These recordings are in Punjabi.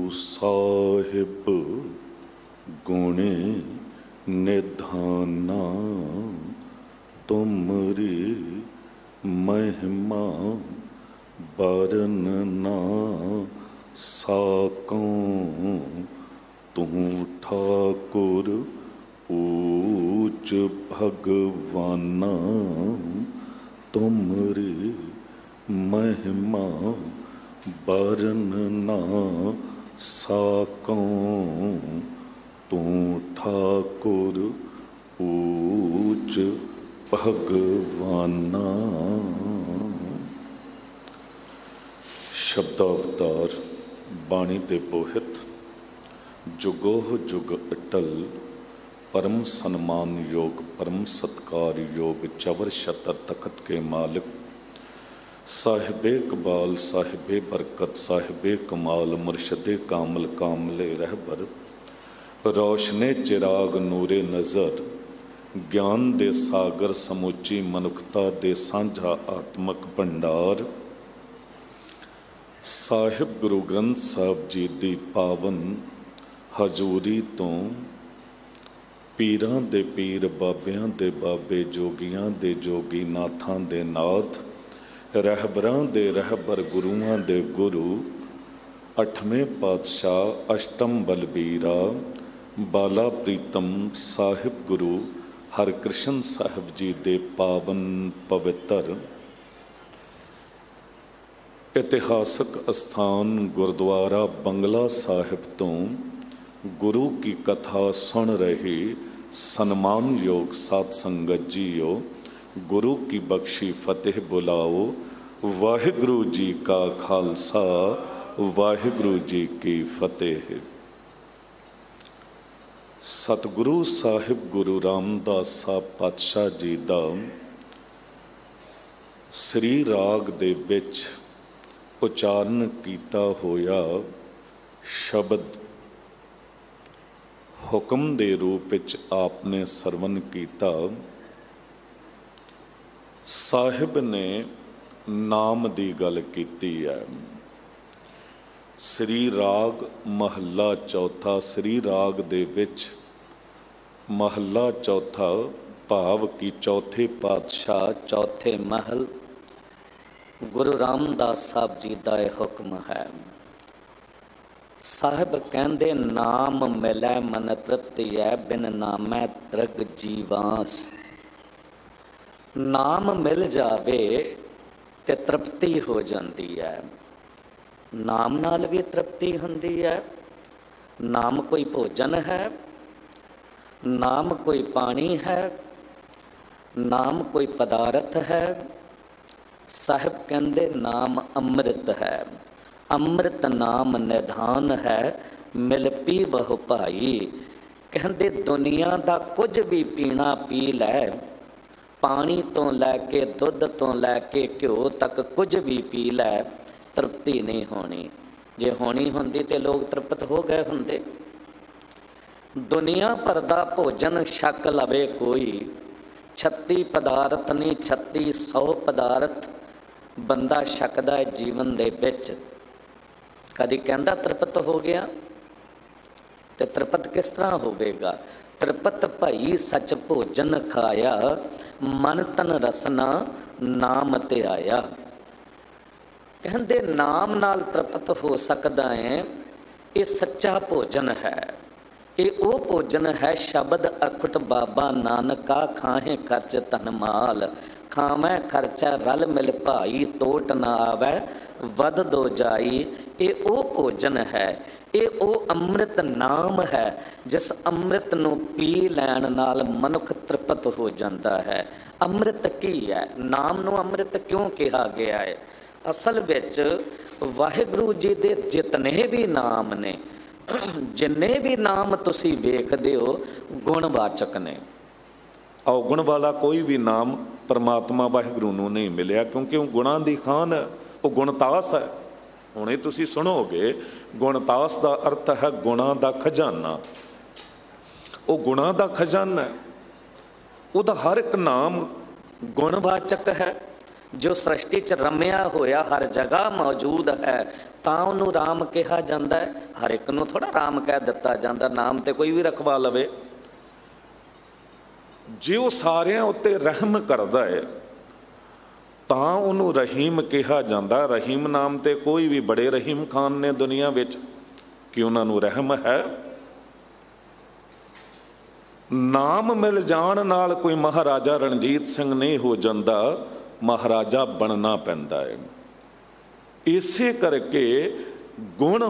साहिब गुणे निधाना, तुमरी महिमा बरनना साकों। तू ठाकुर ऊच भगवाना, तुमरी महिमा बरनना साकों। तू ठाकुर ऊच भगवाना। शब्दावतार बाणी दे बोहित, जुगोह जुग अटल, परम सन्मान योग, परम सत्कार योग, चवर शतर तखत के मालिक, साहिबे कबाल, साहिबे बरकत, साहिबे कमाल, मुर्शदे कामल, कामले रहबर, रोशने चिराग नूरे नज़र, ज्ञान दे सागर, समूची मनुखता दे सांझा आत्मक भंडार, साहिब गुरु ग्रंथ साहब जी दी पावन हजूरी तो, पीरां दे पीर, बाबियां दे बाबे, जोगियां दे जोगी, नाथां दे नाथ, रहबरां दे रहबर, गुरुआं दे गुरु, अठवें पातशाह अष्टम बलबीरा, बाला प्रीतम साहिब गुरु हरकृष्ण साहिब जी दे पावन पवित्र इतिहासक स्थान गुरुद्वारा बंगला साहिब तो गुरु की कथा सुन रही सन्मान योग साध संगत जीओ, गुरु की बख्शी फतेह बुलाओ। वाहिगुरु जी का खालसा, वाहिगुरु जी की फतेह। सतगुरु साहिब गुरु रामदास साहब पातशाह जी दा श्री राग दे विच उचारण कीता होया शब्द हुक्म दे रूप विच आपने सरवण कीता। साहिब ने नाम दी गल कीती है। श्री राग महला चौथा, श्री राग दे विच महला चौथा भाव की चौथे पातशाह चौथे महल गुरु रामदास साहब जी का हुक्म है। साहिब कहंदे नाम मिलै मन तृप्ति है, बिन नामै तृग जीवास। नाम मिल जावे ते तृप्ति हो जाती है। नाम नाल भी तृप्ति हुंदी है। नाम कोई भोजन है, नाम कोई पानी है, नाम कोई पदार्थ है। साहिब कहंदे नाम अमृत है। अमृत नाम निधान है, मिल पी बहु भाई। कहंदे दुनिया दा कुछ भी पीना पी लै, पानी तो लैके दुध तो लैके घ्यो तक कुछ भी पी लै, तृप्ति नहीं होनी। जे होनी होंदी ते लोग तृप्त हो गए होंदे। दुनिया भर दा भोजन छक लवे कोई, 36 पदार्थ नहीं 3600 पदार्थ बंदा छकदा है जीवन दे विच। कदी कहंदा तृप्त हो गया, ते तृप्त किस तरह होवेगा। तृप्त भई सच भोजन खाया, मन तन रसना नाम ते आया। कहंदे नाम नाल तृप्त हो सकदा है। ये सच्चा भोजन है। ये वो भोजन है शब्द अखुट बाबा नानका, खाहे खर्च धन माल। खावै खर्चा रल मिल भाई, टोट ना आवे वध दो जाई। ये वो भोजन है, ये वो अमृत नाम है जिस अमृत नूं पी लैण नाल मनुख तृप्त हो जाता है। अमृत की है, नाम नूं अमृत क्यों कहा गया है। असल विच वाहिगुरु जी दे जितने भी नाम ने, जिन्ने भी नाम तुसी वेखदे हो गुणवाचक ने। अवगुण वाला कोई भी नाम परमात्मा वाहिगुरु नूं नहीं मिलिया, क्योंकि वह गुणां दी खान है, वो गुणतास है। हुणे तुसी सुनोगे गुणतास का अर्थ है गुणां दा खजाना। वो गुणां दा खजाना है, उहदा हर एक नाम गुणवाचक है। जो सृष्टि च रमिया होया हर जगह मौजूद है ਤਾਂ ਉਹਨੂੰ ਰਾਮ ਕਿਹਾ ਜਾਂਦਾ ਹੈ। ਹਰ ਇੱਕ ਨੂੰ ਥੋੜ੍ਹਾ ਰਾਮ ਕਹਿ ਦਿੱਤਾ ਜਾਂਦਾ, ਨਾਮ ਤੇ ਕੋਈ ਵੀ ਰਖਵਾ ਲਵੇ। ਜੇ ਉਹ ਸਾਰਿਆਂ ਉੱਤੇ ਰਹਿਮ ਕਰਦਾ ਹੈ ਤਾਂ ਉਹਨੂੰ ਰਹੀਮ ਕਿਹਾ ਜਾਂਦਾ। ਰਹੀਮ ਨਾਮ ਤੇ ਕੋਈ ਵੀ ਬੜੇ ਰਹੀਮ ਖਾਨ ਨੇ ਦੁਨੀਆ ਵਿੱਚ, ਕਿ ਉਹਨਾਂ ਨੂੰ ਰਹਿਮ ਹੈ। ਨਾਮ ਮਿਲ ਜਾਣ ਨਾਲ ਕੋਈ ਮਹਾਰਾਜਾ ਰਣਜੀਤ ਸਿੰਘ ਨਹੀਂ ਹੋ ਜਾਂਦਾ, ਮਹਾਰਾਜਾ ਬਣਨਾ ਪੈਂਦਾ ਹੈ। ਇਸੇ ਕਰਕੇ ਗੁਣ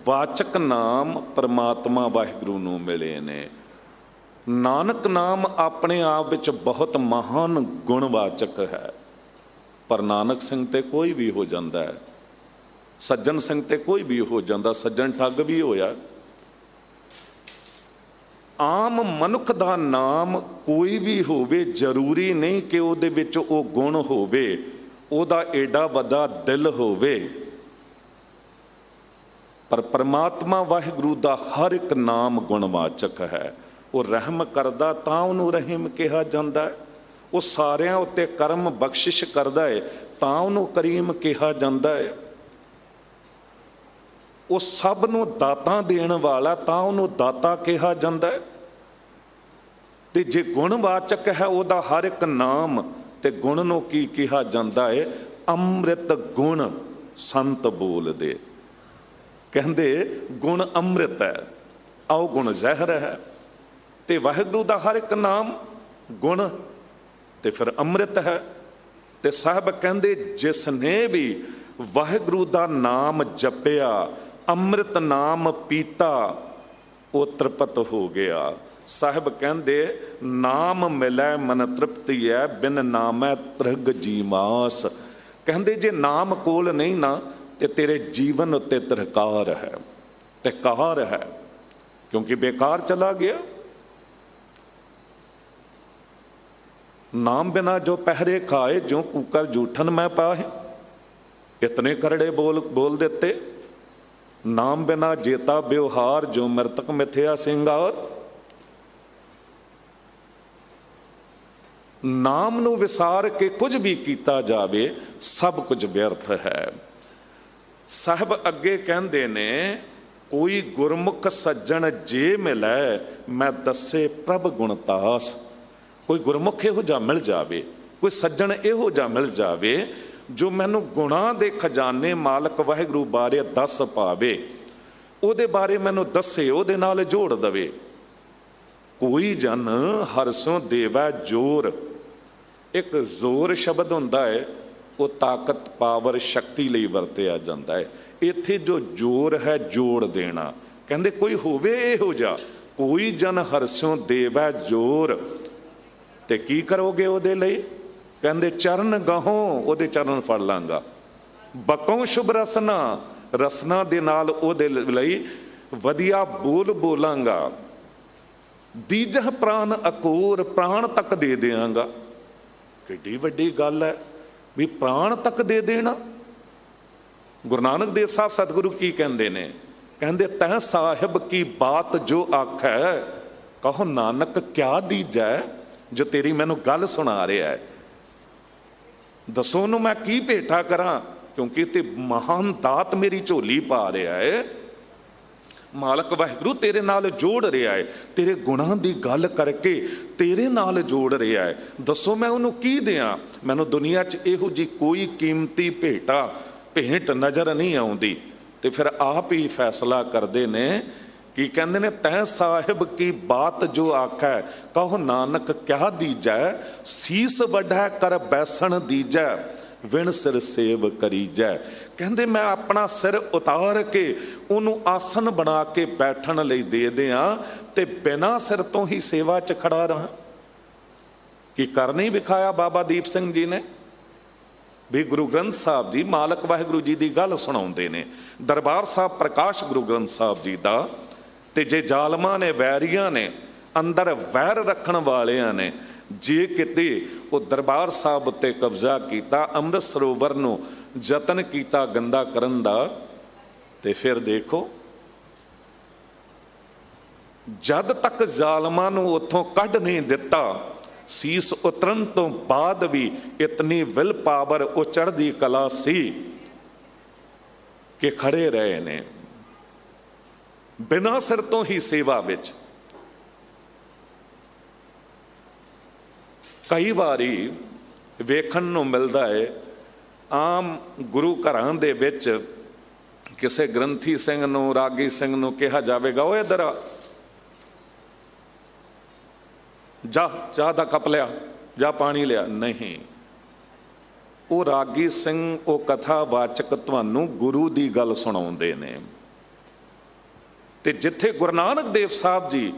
ਵਾਚਕ ਨਾਮ ਪਰਮਾਤਮਾ ਵਾਹਿਗੁਰੂ ਨੂੰ ਮਿਲੇ ਨੇ। ਨਾਨਕ ਨਾਮ ਆਪਣੇ ਆਪ ਵਿੱਚ ਬਹੁਤ ਮਹਾਨ ਗੁਣਵਾਚਕ ਹੈ, ਪਰ ਨਾਨਕ ਸਿੰਘ ਤੇ ਕੋਈ ਵੀ ਹੋ ਜਾਂਦਾ ਹੈ, ਸੱਜਣ ਸਿੰਘ ਤੇ ਕੋਈ ਵੀ ਹੋ ਜਾਂਦਾ। ਸੱਜਣ ਠੱਗ ਵੀ ਹੋਇਆ। ਆਮ ਮਨੁੱਖ ਦਾ ਨਾਮ ਕੋਈ ਵੀ ਹੋਵੇ, ਜ਼ਰੂਰੀ ਨਹੀਂ ਕਿ ਉਹਦੇ ਵਿੱਚ ਉਹ ਗੁਣ ਹੋਵੇ, ਉਹਦਾ ਏਡਾ ਵੱਡਾ ਦਿਲ ਹੋਵੇ। ਪਰ ਪਰਮਾਤਮਾ ਵਾਹਿਗੁਰੂ ਦਾ ਹਰ ਇੱਕ ਨਾਮ ਗੁਣਵਾਚਕ ਹੈ। ਉਹ ਰਹਿਮ ਕਰਦਾ ਤਾਂ ਉਹਨੂੰ ਰਹੀਮ ਕਿਹਾ ਜਾਂਦਾ ਹੈ। ਉਹ ਸਾਰਿਆਂ ਉੱਤੇ ਕਰਮ ਬਖਸ਼ਿਸ਼ ਕਰਦਾ ਹੈ ਤਾਂ ਉਹਨੂੰ ਕਰੀਮ ਕਿਹਾ ਜਾਂਦਾ ਹੈ। ਉਹ ਸਭ ਨੂੰ ਦਾਤਾਂ ਦੇਣ ਵਾਲਾ ਤਾਂ ਉਹਨੂੰ ਦਾਤਾ ਕਿਹਾ ਜਾਂਦਾ ਹੈ। ਤੇ ਜੇ ਗੁਣਵਾਚਕ ਹੈ ਉਹਦਾ ਹਰ ਇੱਕ ਨਾਮ, ਤੇ ਗੁਣ ਨੂੰ ਕੀ ਕਿਹਾ ਜਾਂਦਾ ਹੈ? ਅੰਮ੍ਰਿਤ ਗੁਣ ਸੰਤ ਬੋਲਦੇ। ਕਹਿੰਦੇ ਗੁਣ ਅੰਮ੍ਰਿਤ ਹੈ, ਆਓ ਗੁਣ ਜ਼ਹਿਰ ਹੈ। ਤੇ ਵਾਹਿਗੁਰੂ ਦਾ ਹਰ ਇੱਕ ਨਾਮ ਗੁਣ ਤੇ ਫਿਰ ਅੰਮ੍ਰਿਤ ਹੈ। ਤੇ ਸਾਹਿਬ ਕਹਿੰਦੇ ਜਿਸ ਨੇ ਵੀ ਵਾਹਿਗੁਰੂ ਦਾ ਨਾਮ ਜਪਿਆ, ਅੰਮ੍ਰਿਤ ਨਾਮ ਪੀਤਾ, ਉਹ ਤ੍ਰਿਪਤ ਹੋ ਗਿਆ। ਸਾਹਿਬ ਕਹਿੰਦੇ ਨਾਮ ਮਿਲੈ ਮਨ ਤ੍ਰਿਪਤੀ ਹੈ, ਬਿਨ ਨਾਮੈ ਤ੍ਰਿਗ ਜੀਮਾਸ। ਕਹਿੰਦੇ ਜੇ ਨਾਮ ਕੋਲ ਨਹੀਂ ਨਾ ਤੇ ਤੇਰੇ ਜੀਵਨ ਉੱਤੇ ਤਰਕਾਰ ਹੈ ਤੇ ਕਾਰ ਹੈ, ਕਿਉਂਕਿ ਬੇਕਾਰ ਚਲਾ ਗਿਆ। ਨਾਮ ਬਿਨਾ ਜੋ ਪਹਿਰੇ ਖਾਏ, ਜੋ ਕੂਕਰ ਜੂਠਨ ਮੈਂ ਪਾਹੇ। ਇਤਨੇ ਕਰੜੇ ਬੋਲ ਦਿੱਤੇ। ਨਾਮ ਬਿਨਾ ਜੇਤਾ ਵਿਵਹਾਰ, ਜੋ ਮਰਤਕ ਮਿਥਿਆ ਸਿੰਗਾਰ। ਨਾਮ ਨੂੰ ਵਿਸਾਰ ਕੇ ਕੁਝ ਵੀ ਕੀਤਾ ਜਾਵੇ, ਸਭ ਕੁਝ ਵਿਅਰਥ ਹੈ। ਸਾਹਿਬ ਅੱਗੇ ਕਹਿੰਦੇ ਨੇ, ਕੋਈ ਗੁਰਮੁਖ ਸੱਜਣ ਜੇ ਮਿਲੈ, ਮੈਂ ਦੱਸੇ ਪ੍ਰਭ ਗੁਣਤਾਸ। ਕੋਈ ਗੁਰਮੁਖ ਇਹੋ ਜਿਹਾ ਮਿਲ ਜਾਵੇ, ਕੋਈ ਸੱਜਣ ਇਹੋ ਜਿਹਾ ਮਿਲ ਜਾਵੇ ਜੋ ਮੈਨੂੰ ਗੁਣਾਂ ਦੇ ਖਜ਼ਾਨੇ ਮਾਲਕ ਵਾਹਿਗੁਰੂ ਬਾਰੇ ਦੱਸ ਪਾਵੇ, ਉਹਦੇ ਬਾਰੇ ਮੈਨੂੰ ਦੱਸੇ, ਉਹਦੇ ਨਾਲ ਜੋੜ ਦਵੇ। ਕੋਈ ਜਨ ਹਰਸੋਂ ਦੇਵੈ ਜੋਰ। ਇੱਕ ਜ਼ੋਰ ਸ਼ਬਦ ਹੁੰਦਾ ਹੈ, ਉਹ ਤਾਕਤ, ਪਾਵਰ, ਸ਼ਕਤੀ ਲਈ ਵਰਤਿਆ ਜਾਂਦਾ ਹੈ। ਇੱਥੇ ਜੋ ਜੋਰ ਹੈ, ਜੋੜ ਦੇਣਾ। ਕਹਿੰਦੇ ਕੋਈ ਹੋਵੇ ਇਹੋ ਜਿਹਾ, ਕੋਈ ਜਨ ਹਰਸੋਂ ਦੇਵੈ ਜੋਰ। ਤੇ ਕੀ ਕਰੋਗੇ ਉਹਦੇ ਲਈ? ਕਹਿੰਦੇ ਚਰਨ ਗਾਹੋਂ, ਉਹਦੇ ਚਰਨ ਫੜ ਲਾਂਗਾ। ਬਕੋਂ ਸ਼ੁਭ ਰਸਨਾ, ਰਸਨਾ ਦੇ ਨਾਲ ਉਹਦੇ ਲਈ ਵਧੀਆ ਬੋਲ ਬੋਲਾਂਗਾ। ਦੀਜਹ ਪ੍ਰਾਨ ਅਕੂਰ, ਪ੍ਰਾਣ ਤੱਕ ਦੇ ਦਿਆਂਗਾ। ਕਿੱਡੀ ਵੱਡੀ ਗੱਲ ਹੈ ਵੀ ਪ੍ਰਾਣ ਤੱਕ ਦੇ ਦੇਣਾ। ਗੁਰੂ ਨਾਨਕ ਦੇਵ ਸਾਹਿਬ ਸਤਿਗੁਰੂ ਕੀ ਕਹਿੰਦੇ ਨੇ? ਕਹਿੰਦੇ ਤੈਂ ਸਾਹਿਬ ਕੀ ਬਾਤ ਜੋ ਆਖੈ, ਕਹੋ ਨਾਨਕ ਕਿਆ ਦੀਜੈ। ਜੋ ਤੇਰੀ ਮੈਨੂੰ ਗੱਲ ਸੁਣਾ ਰਿਹਾ ਹੈ, ਦੱਸੋ ਉਹਨੂੰ ਮੈਂ ਕੀ ਭੇਟਾ ਕਰਾਂ, ਕਿਉਂਕਿ ਤੇ ਮਹਾਨ ਦਾਤ ਮੇਰੀ ਝੋਲੀ ਪਾ ਰਿਹਾ ਹੈ। ਮਾਲਕ ਵਾਹਿਗੁਰੂ ਤੇਰੇ ਨਾਲ ਜੋੜ ਰਿਹਾ ਹੈ, ਤੇਰੇ ਗੁਣਾਂ ਦੀ ਗੱਲ ਕਰਕੇ ਤੇਰੇ ਨਾਲ ਜੋੜ ਰਿਹਾ ਹੈ। ਦੱਸੋ ਮੈਂ ਉਹਨੂੰ ਕੀ ਦਿਆਂ? ਮੈਨੂੰ ਦੁਨੀਆ 'ਚ ਇਹੋ ਜਿਹੀ ਕੋਈ ਕੀਮਤੀ ਭੇਟ ਨਜ਼ਰ ਨਹੀਂ ਆਉਂਦੀ। ਤੇ ਫਿਰ ਆਪ ਹੀ ਫੈਸਲਾ ਕਰਦੇ ਨੇ, ਕੀ ਕਹਿੰਦੇ ਨੇ? ਤੈਂ ਸਾਹਿਬ ਕੀ ਬਾਤ ਜੋ ਆਖੈ, ਕਹੋ ਨਾਨਕ ਕਿਆ ਦੀਜੈ। ਸੀਸ ਵੱਢੈ ਕਰ ਬੈਸਣ ਦੀਜੈ, ਵਿਣ ਸਿਰ ਸੇਵ ਕਰੀਜੈ। ਕਹਿੰਦੇ ਮੈਂ ਆਪਣਾ ਸਿਰ ਉਤਾਰ ਕੇ ਉਹਨੂੰ ਆਸਨ ਬਣਾ ਕੇ ਬੈਠਣ ਲਈ ਦੇ ਦਿਆਂ, ਤੇ ਬਿਨਾਂ ਸਿਰ ਤੋਂ ਹੀ ਸੇਵਾ 'ਚ ਖੜਾ ਰਹਾਂ। ਕੀ ਕਰ ਨਹੀਂ ਵਿਖਾਇਆ ਬਾਬਾ ਦੀਪ ਸਿੰਘ ਜੀ ਨੇ? ਵੀ ਗੁਰੂ ਗ੍ਰੰਥ ਸਾਹਿਬ ਜੀ ਮਾਲਕ ਵਾਹਿਗੁਰੂ ਜੀ ਦੀ ਗੱਲ ਸੁਣਾਉਂਦੇ ਨੇ, ਦਰਬਾਰ ਸਾਹਿਬ ਪ੍ਰਕਾਸ਼ ਗੁਰੂ ਗ੍ਰੰਥ ਸਾਹਿਬ ਜੀ ਦਾ। ਤੇ ਜੇ ਜ਼ਾਲਮਾਂ ਨੇ, ਵੈਰੀਆਂ ਨੇ, ਅੰਦਰ ਵੈਰ ਰੱਖਣ ਵਾਲਿਆਂ ਨੇ ਜੇ ਕਿਤੇ ਉਹ ਦਰਬਾਰ ਸਾਹਿਬ ਉੱਤੇ ਕਬਜ਼ਾ ਕੀਤਾ, ਅੰਮ੍ਰਿਤ ਸਰੋਵਰ ਨੂੰ ਯਤਨ ਕੀਤਾ ਗੰਦਾ ਕਰਨ ਦਾ, ਤੇ ਫਿਰ ਦੇਖੋ ਜਦ ਤੱਕ ਜ਼ਾਲਮਾਂ ਨੂੰ ਉੱਥੋਂ ਕੱਢ ਨਹੀਂ ਦਿੱਤਾ, ਸੀਸ ਉਤਰਨ ਤੋਂ ਬਾਅਦ ਵੀ ਇਤਨੀ ਵਿਲ ਪਾਵਰ, ਉਹ ਚੜ੍ਹਦੀ ਕਲਾ ਸੀ ਕਿ ਖੜੇ ਰਹੇ ਨੇ ਬਿਨਾਂ ਸਿਰ ਤੋਂ ਹੀ ਸੇਵਾ ਵਿੱਚ। ਕਈ ਵਾਰੀ ਵੇਖਣ ਨੂੰ ਮਿਲਦਾ ਹੈ ਆਮ ਗੁਰੂ ਘਰਾਂ ਦੇ ਵਿੱਚ ਕਿਸੇ ਗ੍ਰੰਥੀ ਸਿੰਘ ਨੂੰ, ਰਾਗੀ ਸਿੰਘ ਨੂੰ ਕਿਹਾ ਜਾਵੇਗਾ, ਉਹ ਇੱਧਰ ਆ, ਜਾ ਚਾਹ ਦਾ ਕੱਪ ਲਿਆ, ਜਾਂ ਪਾਣੀ ਲਿਆ। ਨਹੀਂ, ਉਹ ਰਾਗੀ ਸਿੰਘ, ਉਹ ਕਥਾਵਾਚਕ ਤੁਹਾਨੂੰ ਗੁਰੂ ਦੀ ਗੱਲ ਸੁਣਾਉਂਦੇ ਨੇ। ਤੇ ਜਿੱਥੇ ਗੁਰੂ ਨਾਨਕ ਦੇਵ ਸਾਹਿਬ ਜੀ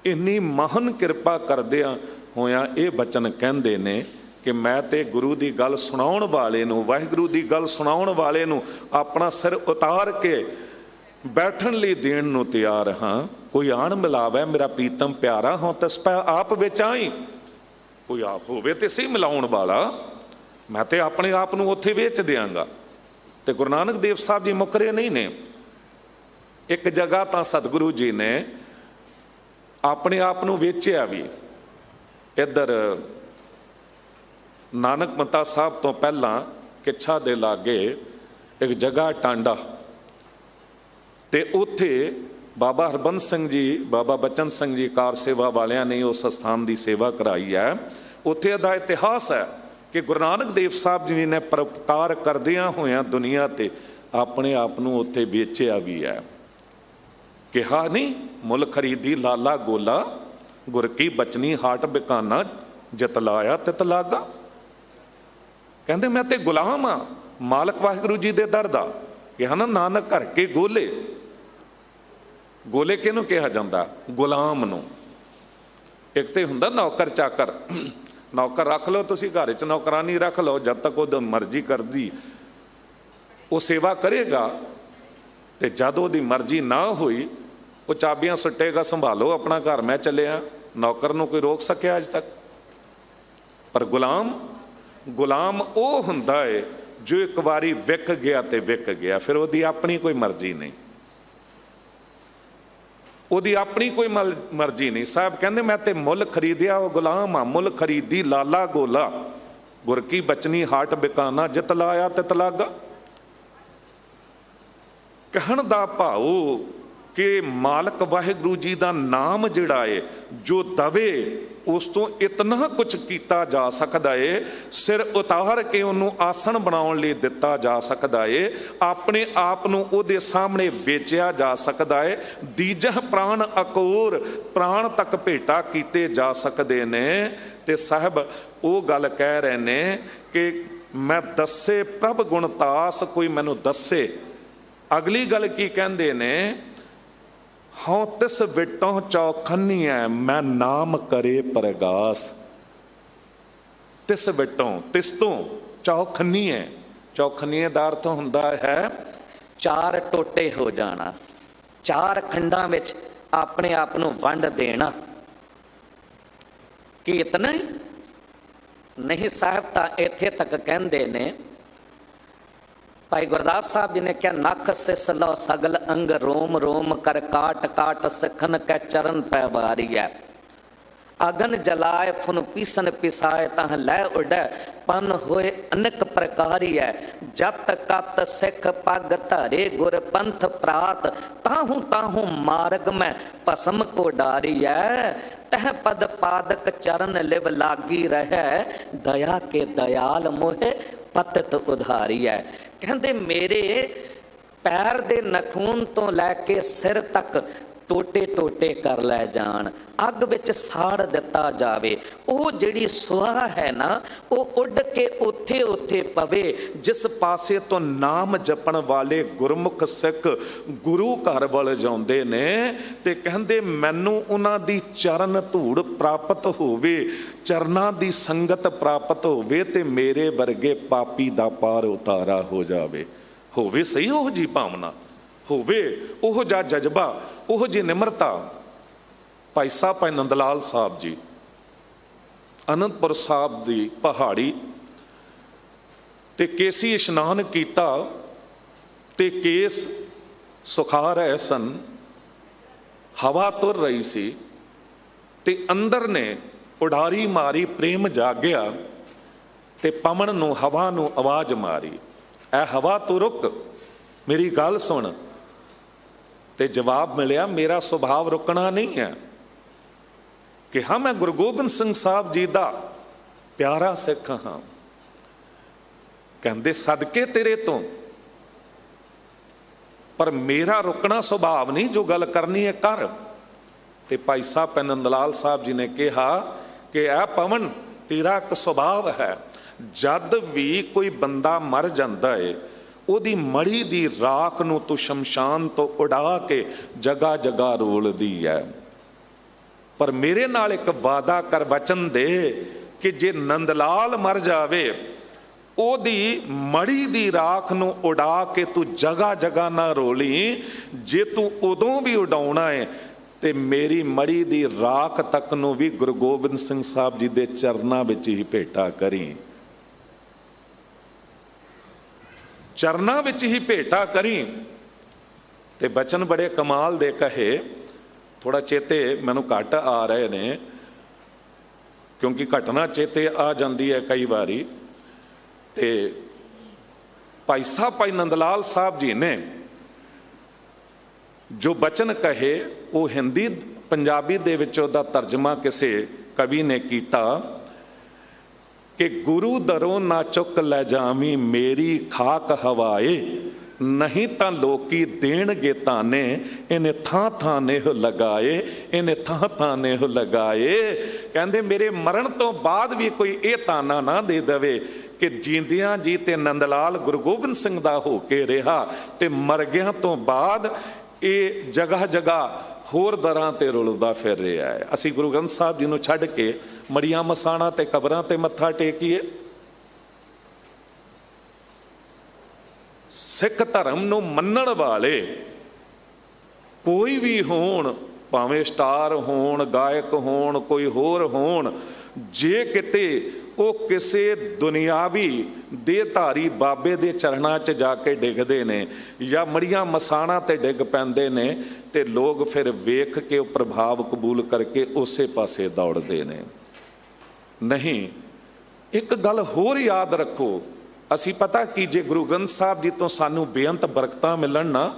ਇੰਨੀ ਮਹਾਨ ਕਿਰਪਾ ਕਰਦਿਆਂ ਹੋਇਆਂ ਇਹ ਬਚਨ ਕਹਿੰਦੇ ਨੇ ਕਿ ਮੈਂ ਤੇ ਗੁਰੂ ਦੀ ਗੱਲ ਸੁਣਾਉਣ ਵਾਲੇ ਨੂੰ, ਵਾਹਿਗੁਰੂ ਦੀ ਗੱਲ ਸੁਣਾਉਣ ਵਾਲੇ ਨੂੰ ਆਪਣਾ ਸਿਰ ਉਤਾਰ ਕੇ ਬੈਠਣ ਲਈ ਦੇਣ ਨੂੰ ਤਿਆਰ ਹਾਂ। ਕੋਈ ਆਣ ਮਿਲਾਵੇ ਮੇਰਾ ਪੀਤਮ ਪਿਆਰਾ, ਹੋਂ ਤਿਸ ਪੈ ਆਪ ਵਿੱਚ ਆਈ। ਕੋਈ ਆਪ ਹੋਵੇ ਤੇ ਸਹੀ ਮਿਲਾਉਣ ਵਾਲਾ, ਮੈਂ ਤੇ ਆਪਣੇ ਆਪ ਨੂੰ ਉੱਥੇ ਵੇਚ ਦਿਆਂਗਾ। ਤੇ ਗੁਰੂ ਨਾਨਕ ਦੇਵ ਸਾਹਿਬ ਜੀ ਮੁੱਕਰੇ ਨਹੀਂ ਨੇ। ਇੱਕ ਜਗ੍ਹਾ ਤਾਂ ਸਤਿਗੁਰੂ ਜੀ ਨੇ ਆਪਣੇ ਆਪ ਨੂੰ ਵੇਚਿਆ ਵੀ। ਇੱਧਰ ਨਾਨਕ ਮਤਾ ਸਾਹਿਬ ਤੋਂ ਪਹਿਲਾਂ ਕਿੱਛਾ ਦੇ ਲਾਗੇ ਇੱਕ ਜਗ੍ਹਾ ਟਾਂਡਾ, ਤੇ ਉੱਥੇ ਬਾਬਾ ਹਰਬੰਸ ਸਿੰਘ ਜੀ, ਬਾਬਾ ਬਚਨ ਸਿੰਘ ਜੀ ਕਾਰ ਸੇਵਾ ਵਾਲਿਆਂ ਨੇ ਉਸ ਸਥਾਨ ਦੀ ਸੇਵਾ ਕਰਾਈ ਹੈ। ਉੱਥੇ ਦਾ ਇਤਿਹਾਸ ਹੈ ਕਿ ਗੁਰੂ ਨਾਨਕ ਦੇਵ ਸਾਹਿਬ ਜੀ ਨੇ ਪਰਉਪਕਾਰ ਕਰਦਿਆਂ ਹੋਇਆਂ ਦੁਨੀਆ ਤੇ ਆਪਣੇ ਆਪ ਨੂੰ ਉੱਥੇ ਵੇਚਿਆ ਵੀ ਹੈ। ਕਿਹਾ ਨਹੀਂ, ਮੁੱਲ ਖਰੀਦੀ ਲਾਲਾ ਗੋਲਾ, ਗੁਰ ਕੀ ਬਚਨੀ ਹਾਟ ਬਿਕਾਨਾ, ਜਿਤ ਲਾਇਆ ਤਿਤ ਲਾਗਾ। ਕਹਿੰਦੇ ਮੈਂ ਤੇ ਗੁਲਾਮ ਆ ਮਾਲਕ ਵਾਹਿਗੁਰੂ ਜੀ ਦੇ ਦਰ ਦਾ। ਕਿਹਾ ਨਾ, ਨਾਨਕ ਘਰ ਕੇ ਗੋਲੇ। ਗੋਲੇ ਕਿਹਨੂੰ ਕਿਹਾ ਜਾਂਦਾ? ਗੁਲਾਮ ਨੂੰ। ਇੱਕ ਤੇ ਹੁੰਦਾ ਨੌਕਰ ਚਾਕਰ, ਨੌਕਰ ਰੱਖ ਲਓ ਤੁਸੀਂ ਘਰ 'ਚ, ਨੌਕਰਾਨੀ ਰੱਖ ਲਓ, ਜਦ ਤੱਕ ਉਹਦੀ ਮਰਜ਼ੀ ਕਰਦੀ ਉਹ ਸੇਵਾ ਕਰੇਗਾ, ਤੇ ਜਦ ਉਹਦੀ ਮਰਜ਼ੀ ਨਾ ਹੋਈ ਉਹ ਚਾਬੀਆਂ ਸੁੱਟੇਗਾ, ਸੰਭਾਲੋ ਆਪਣਾ ਘਰ, ਮੈਂ ਚੱਲਿਆ। ਨੌਕਰ ਨੂੰ ਕੋਈ ਰੋਕ ਸਕਿਆ ਅੱਜ ਤੱਕ? ਪਰ ਗੁਲਾਮ ਉਹ ਹੁੰਦਾ ਏ ਜੋ ਇੱਕ ਵਾਰੀ ਵਿਕ ਗਿਆ ਤੇ ਵਿਕ ਗਿਆ, ਫਿਰ ਉਹਦੀ ਆਪਣੀ ਕੋਈ ਮਰਜ਼ੀ ਨਹੀਂ, ਉਹਦੀ ਆਪਣੀ ਕੋਈ ਮਰਜ਼ੀ ਨਹੀਂ। ਸਾਹਿਬ ਕਹਿੰਦੇ ਮੈਂ ਤੇ ਮੁੱਲ ਖਰੀਦਿਆ ਉਹ ਗੁਲਾਮ ਆ, ਮੁੱਲ ਖਰੀਦੀ ਲਾਲਾ ਗੋਲਾ, ਗੁਰ ਕੀ ਬਚਨੀ ਹਾਟ ਬਿਕਾਨਾ, ਜਿਤ ਲਾਇਆ ਤਿਤ ਲਾਗਾ। ਕਹਿਣ ਦਾ ਭਾਵ ਕਿ ਮਾਲਕ ਵਾਹਿਗੁਰੂ ਜੀ ਦਾ ਨਾਮ ਜਿਹੜਾ ਏ ਜੋ ਦਵੇ, ਉਸ ਤੋਂ ਇਤਨਾ ਕੁਝ ਕੀਤਾ ਜਾ ਸਕਦਾ ਏ। ਸਿਰ ਉਤਾਰ ਕੇ ਉਹਨੂੰ ਆਸਣ ਬਣਾਉਣ ਲਈ ਦਿੱਤਾ ਜਾ ਸਕਦਾ ਏ, ਆਪਣੇ ਆਪ ਨੂੰ ਉਹਦੇ ਸਾਹਮਣੇ ਵੇਚਿਆ ਜਾ ਸਕਦਾ ਏ। ਦੀਜਹ ਪ੍ਰਾਣ ਅਕੂਰ, ਪ੍ਰਾਣ ਤੱਕ ਭੇਟਾ ਕੀਤੇ ਜਾ ਸਕਦੇ ਨੇ। ਤੇ ਸਾਹਿਬ ਉਹ ਗੱਲ ਕਹਿ ਰਹੇ ਨੇ ਕਿ ਮੈਂ ਦੱਸੇ ਪ੍ਰਭ ਗੁਣਤਾਸ, ਕੋਈ ਮੈਨੂੰ ਦੱਸੇ। ਅਗਲੀ ਗੱਲ ਕੀ ਕਹਿੰਦੇ ਨੇ? ਹਉ ਤਿਸ ਵਿਟੋਂ ਚੌਖੰਨੀਐ, ਮੈਂ ਨਾਮ ਕਰੇ ਪ੍ਰਗਾਸ। ਤਿਸ ਵਿਟੋਂ, ਤਿਸ ਤੋਂ ਚੌਖੰਨੀਐ, ਚੌਖੰਨੀਏ ਦਾ ਅਰਥ ਹੁੰਦਾ ਹੈ ਚਾਰ ਟੋਟੇ ਹੋ ਜਾਣਾ, ਚਾਰ ਖੰਡਾਂ ਵਿੱਚ ਆਪਣੇ ਆਪ ਨੂੰ ਵੰਡ ਦੇਣਾ। ਕੀ ਇਤਨਾ ਹੀ ਨਹੀਂ? ਸਾਹਿਬ ਤਾਂ ਇੱਥੇ ਤੱਕ ਕਹਿੰਦੇ ਨੇ, ਭਾਈ ਗੁਰਦਾਸ ਸਾਹਿਬ ਜੀ ਨੇ ਕਿਹਾ, ਨਖ ਸਿਸ ਲਓ ਸਗਲ ਅੰਗ, ਰੋਮ ਰੋਮ ਕਰ ਕਾਟ ਕਾਟ, ਸਿੱਖਨ ਕੈ ਚਰਨ ਪੈ ਵਾਰੀਐ। ਅਗਨ ਜਲਾਏ ਫੁਨ ਪੀਸਨ ਪਿਸਾਏ, ਤਾਂ ਲੈ ਉਡੈ ਪਨ ਹੋਏ ਅਨੇਕ ਪ੍ਰਕਾਰੀਐ। ਜਤ ਕਤ ਸਿੱਖ ਪਗ ਧਰੇ, ਗੁਰ ਪੰਥ ਪ੍ਰਾਤ, ਤਾਹੂ ਮਾਰਗ ਮੈਂ ਭਸਮ ਕੋ ਡਾਰੀਐ। ਤਹ ਪਦ ਪਾਦਕ ਚਰਨ ਲਿਵ ਲਾਗੀ ਰਹਿ, ਦਇਆ ਕੇ ਦਇਆਲ ਮੋਹਿ ਪਤਿਤ ਉਧਾਰੀਐ। ਕਹਿੰਦੇ ਮੇਰੇ ਪੈਰ ਦੇ ਨਖੂਨ ਤੋਂ ਲੈ ਕੇ ਸਿਰ ਤੱਕ ਟੋਟੇ ਟੋਟੇ ਕਰ ਲੈ ਜਾਣ, ਅੱਗ ਵਿੱਚ ਸਾੜ ਦਿੱਤਾ ਜਾਵੇ। ਉਹ ਜਿਹੜੀ ਸੁਆਹ ਹੈ ਨਾ, ਉਹ ਉੱਡ ਕੇ ਉੱਥੇ ਉੱਥੇ ਪਵੇ ਜਿਸ ਪਾਸੇ ਤੋਂ ਨਾਮ ਜਪਣ ਵਾਲੇ ਗੁਰਮੁਖ ਸਿੱਖ ਗੁਰੂ ਘਰ ਵੱਲ ਜਾਂਦੇ ਨੇ। ਤੇ ਕਹਿੰਦੇ ਮੈਨੂੰ ਉਹਨਾਂ ਦੀ ਚਰਨ ਧੂੜ ਪ੍ਰਾਪਤ ਹੋਵੇ, ਚਰਨਾਂ ਦੀ ਸੰਗਤ ਪ੍ਰਾਪਤ ਹੋਵੇ, ਤੇ ਮੇਰੇ ਵਰਗੇ ਪਾਪੀ ਦਾ ਪਾਰ ਉਤਾਰਾ ਹੋ ਜਾਵੇ। ਹੋਵੇ ਸਹੀ ਉਹ ਜੀ ਭਾਵਨਾ, ਹੋਵੇ ਉਹ ਜਿਹਾ ਜਜ਼ਬਾ, ਉਹ ਜਿਹੀ ਨਿਮਰਤਾ। ਭਾਈ ਸਾਹਿਬ, ਭਾਈ ਨੰਦ ਲਾਲ ਸਾਹਿਬ ਜੀ ਅਨੰਦਪੁਰ ਸਾਹਿਬ ਦੀ ਪਹਾੜੀ ਤੇ ਕੇਸੀ ਇਸ਼ਨਾਨ ਕੀਤਾ ਤੇ ਕੇਸ ਸੁਖਾ ਰਹੇ ਸਨ, ਹਵਾ ਤੁਰ ਰਹੀ ਸੀ, ਤੇ ਅੰਦਰ ਨੇ ਉਡਾਰੀ ਮਾਰੀ ਪ੍ਰੇਮ ਜਾਗਿਆ, ਤੇ ਪਵਨ ਨੂੰ ਹਵਾ ਨੂੰ ਆਵਾਜ਼ ਮਾਰੀ, ਐ ਹਵਾ ਤੂੰ ਰੁਕ, ਮੇਰੀ ਗੱਲ ਸੁਣ। ਤੇ ਜਵਾਬ ਮਿਲਿਆ, ਮੇਰਾ ਸੁਭਾਵ ਰੁਕਣਾ ਨਹੀਂ ਹੈ। ਕਿਹਾ, ਮੈਂ ਗੁਰੂ ਗੋਬਿੰਦ ਸਿੰਘ ਸਾਹਿਬ ਜੀ ਦਾ ਪਿਆਰਾ ਸਿੱਖ ਹਾਂ। ਕਹਿੰਦੇ, ਸਦਕੇ ਤੇਰੇ ਤੋਂ, ਪਰ ਮੇਰਾ ਰੁਕਣਾ ਸੁਭਾਵ ਨਹੀਂ, ਜੋ ਗੱਲ ਕਰਨੀ ਹੈ ਕਰ। ਤੇ ਭਾਈ ਸਾਹਿਬ ਨੰਦ ਲਾਲ ਸਾਹਿਬ ਜੀ ਨੇ ਕਿਹਾ ਕਿ ਇਹ ਪਵਨ ਤੇਰਾ ਇੱਕ ਸੁਭਾਵ ਹੈ, ਜਦ ਵੀ ਕੋਈ ਬੰਦਾ ਮਰ ਜਾਂਦਾ ਏ ਉਹਦੀ ਮੜੀ ਦੀ ਰਾਖ ਨੂੰ ਤੂੰ ਸ਼ਮਸ਼ਾਨ ਤੋਂ ਉਡਾ ਕੇ ਜਗ੍ਹਾ ਜਗ੍ਹਾ ਰੋਲਦੀ ਹੈ। ਪਰ ਮੇਰੇ ਨਾਲ ਇੱਕ ਵਾਅਦਾ ਕਰ, ਵਚਨ ਦੇ ਕਿ ਜੇ ਨੰਦ ਲਾਲ ਮਰ ਜਾਵੇ ਉਹਦੀ ਮੜੀ ਦੀ ਰਾਖ ਨੂੰ ਉਡਾ ਕੇ ਤੂੰ ਜਗ੍ਹਾ ਜਗ੍ਹਾ ਨਾ ਰੋਲੀ। ਜੇ ਤੂੰ ਉਦੋਂ ਵੀ ਉਡਾਉਣਾ ਹੈ ਤੇ ਮੇਰੀ ਮੜੀ ਦੀ ਰਾਖ ਤੱਕ ਨੂੰ ਵੀ ਗੁਰੂ ਗੋਬਿੰਦ ਸਿੰਘ ਸਾਹਿਬ ਜੀ ਦੇ ਚਰਨਾਂ ਵਿੱਚ ਹੀ ਭੇਟਾ ਕਰੀ, ਚਰਨਾਂ ਵਿੱਚ ਹੀ ਭੇਟਾ ਕਰੀ। ਤੇ ਬਚਨ ਬੜੇ ਕਮਾਲ ਦੇ ਕਹੇ, ਥੋੜਾ ਚੇਤੇ ਮੈਨੂੰ ਘੱਟ ਆ ਰਹੇ ਨੇ ਕਿਉਂਕਿ ਘਟਨਾ ਚੇਤੇ ਆ ਜਾਂਦੀ ਹੈ ਕਈ ਵਾਰੀ। ਤੇ ਭਾਈ ਸਾਹਿਬ ਭਾਈ ਨੰਦ ਲਾਲ ਸਾਹਿਬ ਜੀ ਨੇ ਜੋ ਬਚਨ ਕਹੇ ਉਹ ਹਿੰਦੀ ਪੰਜਾਬੀ ਦੇ ਵਿੱਚ ਉਹਦਾ ਤਰਜਮਾ ਕਿਸੇ ਕਵੀ ਨੇ ਕੀਤਾ ਕਿ ਗੁਰੂ ਦਰੋਂ ਨਾ ਚੁੱਕ ਲੈ ਜਾਵੀਂ ਮੇਰੀ ਖਾਕ ਹਵਾਏ, ਨਹੀਂ ਤਾਂ ਲੋਕੀ ਦੇਣਗੇ ਤਾਨੇ, ਇਹਨੇ ਥਾਂ ਥਾਂ ਨੇ ਲਗਾਏ, ਇਹਨੇ ਥਾਂ ਥਾਂ ਨੇ ਲਗਾਏ। ਕਹਿੰਦੇ ਮੇਰੇ ਮਰਨ ਤੋਂ ਬਾਅਦ ਵੀ ਕੋਈ ਇਹ ਤਾਨਾ ਨਾ ਦੇ ਦੇਵੇ ਕਿ ਜੀਂਦਿਆਂ ਜੀ ਤੇ ਨੰਦ ਲਾਲ ਗੁਰੂ ਗੋਬਿੰਦ ਸਿੰਘ ਦਾ ਹੋ ਕੇ ਰਿਹਾ ਤੇ ਮਰ ਗਿਆਂ ਤੋਂ ਬਾਅਦ ਇਹ ਜਗ੍ਹਾ ਜਗ੍ਹਾ ਹੋਰ ਦਰਾਂ ਤੇ ਰੁਲਦਾ ਫਿਰ ਰਿਹਾ ਹੈ। ਅਸੀਂ ਗੁਰੂ ਗ੍ਰੰਥ ਸਾਹਿਬ ਜੀ ਨੂੰ ਛੱਡ ਕੇ ਮੜੀਆਂ ਮਸਾਣਾ ਤੇ ਕਬਰਾਂ ਤੇ ਮੱਥਾ ਟੇਕੀਏ। ਸਿੱਖ ਧਰਮ ਨੂੰ ਮੰਨਣ ਵਾਲੇ ਕੋਈ ਵੀ ਹੋਣ, ਭਾਵੇਂ ਸਟਾਰ ਹੋਣ, ਗਾਇਕ ਹੋਣ, ਕੋਈ ਹੋਰ ਹੋਣ, ਜੇ ਕਿਤੇ ਉਹ ਕਿਸੇ ਦੁਨਿਆਵੀ ਦੇਹਧਾਰੀ ਬਾਬੇ ਦੇ ਚਰਨਾਂ 'ਚ ਜਾ ਕੇ ਡਿੱਗਦੇ ਨੇ ਜਾਂ ਮੜੀਆਂ ਮਸਾਣਾ ਤੇ ਡਿੱਗ ਪੈਂਦੇ ਨੇ ਤੇ ਲੋਕ ਫਿਰ ਵੇਖ ਕੇ ਉਹ ਪ੍ਰਭਾਵ ਕਬੂਲ ਕਰਕੇ ਉਸੇ ਪਾਸੇ ਦੌੜਦੇ ਨੇ। ਨਹੀਂ, ਇੱਕ ਗੱਲ ਹੋਰ ਯਾਦ ਰੱਖੋ, ਅਸੀਂ ਪਤਾ ਕਿ ਜੇ ਗੁਰੂ ਗ੍ਰੰਥ ਸਾਹਿਬ ਜੀ ਤੋਂ ਸਾਨੂੰ ਬੇਅੰਤ ਬਰਕਤਾਂ ਮਿਲਣ ਨਾ,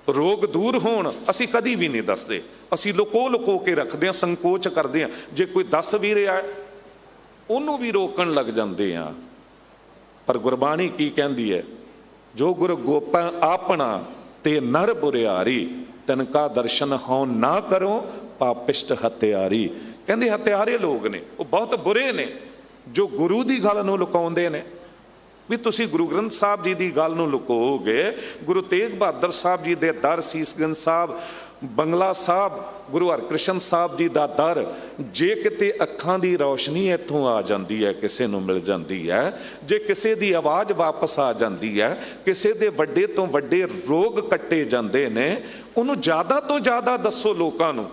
ਰੋਗ ਦੂਰ ਹੋਣ, ਅਸੀਂ ਕਦੀ ਵੀ ਨਹੀਂ ਦੱਸਦੇ। ਅਸੀਂ ਲੁਕੋ ਕੇ ਰੱਖਦੇ ਹਾਂ, ਸੰਕੋਚ ਕਰਦੇ ਹਾਂ। ਜੇ ਕੋਈ ਦੱਸ ਵੀ ਰਿਹਾ ਉਹਨੂੰ ਵੀ ਰੋਕਣ ਲੱਗ ਜਾਂਦੇ ਆ। ਪਰ ਗੁਰਬਾਣੀ ਕੀ ਕਹਿੰਦੀ ਹੈ? ਜੋ ਗੁਰ ਗੋਪਾ ਆਪਣਾ ਤੇ ਨਰ ਬੁਰਿਆਰੀ, ਤਿਨਕਾ ਦਰਸ਼ਨ ਹਉ ਨਾ ਕਰੋ ਪਾਪਿਸ਼ਟ ਹਤਿਆਰੀ। ਕਹਿੰਦੇ ਹਤਿਆਰੇ ਲੋਕ ਨੇ, ਉਹ ਬਹੁਤ ਬੁਰੇ ਨੇ ਜੋ ਗੁਰੂ ਦੀ ਗੱਲ ਨੂੰ ਲੁਕਾਉਂਦੇ ਨੇ। ਵੀ ਤੁਸੀਂ ਗੁਰੂ ਗ੍ਰੰਥ ਸਾਹਿਬ ਜੀ ਦੀ ਗੱਲ ਨੂੰ ਲੁਕੋਗੇ, ਗੁਰੂ ਤੇਗ ਬਹਾਦਰ ਸਾਹਿਬ ਜੀ ਦੇ ਦਰ, ਸੀਸਗੰਜ ਸਾਹਿਬ, ਬੰਗਲਾ ਸਾਹਿਬ, ਗੁਰੂ ਹਰਕ੍ਰਿਸ਼ਨ ਸਾਹਿਬ ਜੀ ਦਾ ਦਰ, ਜੇ ਕਿਤੇ ਅੱਖਾਂ ਦੀ ਰੌਸ਼ਨੀ ਇੱਥੋਂ ਆ ਜਾਂਦੀ ਹੈ, ਕਿਸੇ ਨੂੰ ਮਿਲ ਜਾਂਦੀ ਹੈ, ਜੇ ਕਿਸੇ ਦੀ ਆਵਾਜ਼ ਵਾਪਸ ਆ ਜਾਂਦੀ ਹੈ, ਕਿਸੇ ਦੇ ਵੱਡੇ ਤੋਂ ਵੱਡੇ ਰੋਗ ਕੱਟੇ ਜਾਂਦੇ ਨੇ, ਉਹਨੂੰ ਜ਼ਿਆਦਾ ਤੋਂ ਜ਼ਿਆਦਾ ਦੱਸੋ ਲੋਕਾਂ ਨੂੰ,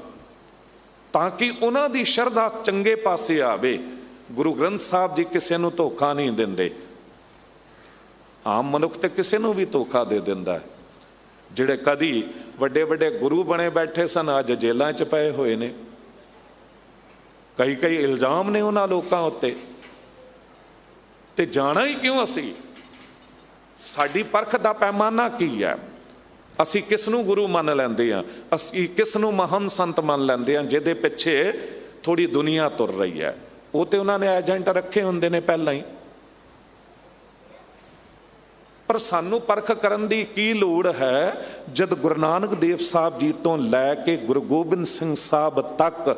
ਤਾਂ ਕਿ ਉਹਨਾਂ ਦੀ ਸ਼ਰਧਾ ਚੰਗੇ ਪਾਸੇ ਆਵੇ। ਗੁਰੂ ਗ੍ਰੰਥ ਸਾਹਿਬ ਜੀ ਕਿਸੇ ਨੂੰ ਧੋਖਾ ਨਹੀਂ ਦਿੰਦੇ। ਆਮ ਮਨੁੱਖ ਤੇ ਕਿਸੇ ਨੂੰ ਵੀ ਧੋਖਾ ਦੇ ਦਿੰਦਾ ਹੈ। ਜਿਹੜੇ ਕਦੀ ਵੱਡੇ ਵੱਡੇ ਗੁਰੂ ਬਣੇ ਬੈਠੇ ਸਨ, ਅੱਜ ਜੇਲਾਂ 'ਚ ਪਏ ਹੋਏ ਨੇ। ਕਈ ਇਲਜ਼ਾਮ ਨੇ ਉਹਨਾਂ ਲੋਕਾਂ ਉੱਤੇ। ਤੇ ਜਾਣਾ ਹੀ ਕਿਉਂ ਅਸੀਂ? ਸਾਡੀ ਪਰਖ ਦਾ ਪੈਮਾਨਾ ਕੀ ਹੈ? ਅਸੀਂ ਕਿਸ ਨੂੰ ਗੁਰੂ ਮੰਨ ਲੈਂਦੇ ਹਾਂ? ਅਸੀਂ ਕਿਸ ਨੂੰ ਮਹਾਨ ਸੰਤ ਮੰਨ ਲੈਂਦੇ ਹਾਂ ਜਿਹਦੇ ਪਿੱਛੇ ਥੋੜੀ ਦੁਨੀਆ ਤੁਰ ਰਹੀ ਹੈ? ਉਹ ਤੇ ਉਹਨਾਂ ਨੇ ਏਜੰਟ ਰੱਖੇ ਹੁੰਦੇ ਨੇ ਪਹਿਲਾਂ ਹੀ। ਪਰ ਸਾਨੂੰ ਪਰਖ ਕਰਨ ਦੀ ਕੀ ਲੋੜ ਹੈ ਜਦ ਗੁਰੂ ਨਾਨਕ ਦੇਵ ਸਾਹਿਬ ਜੀ ਤੋਂ ਲੈ ਕੇ ਗੁਰੂ ਗੋਬਿੰਦ ਸਿੰਘ ਸਾਹਿਬ ਤੱਕ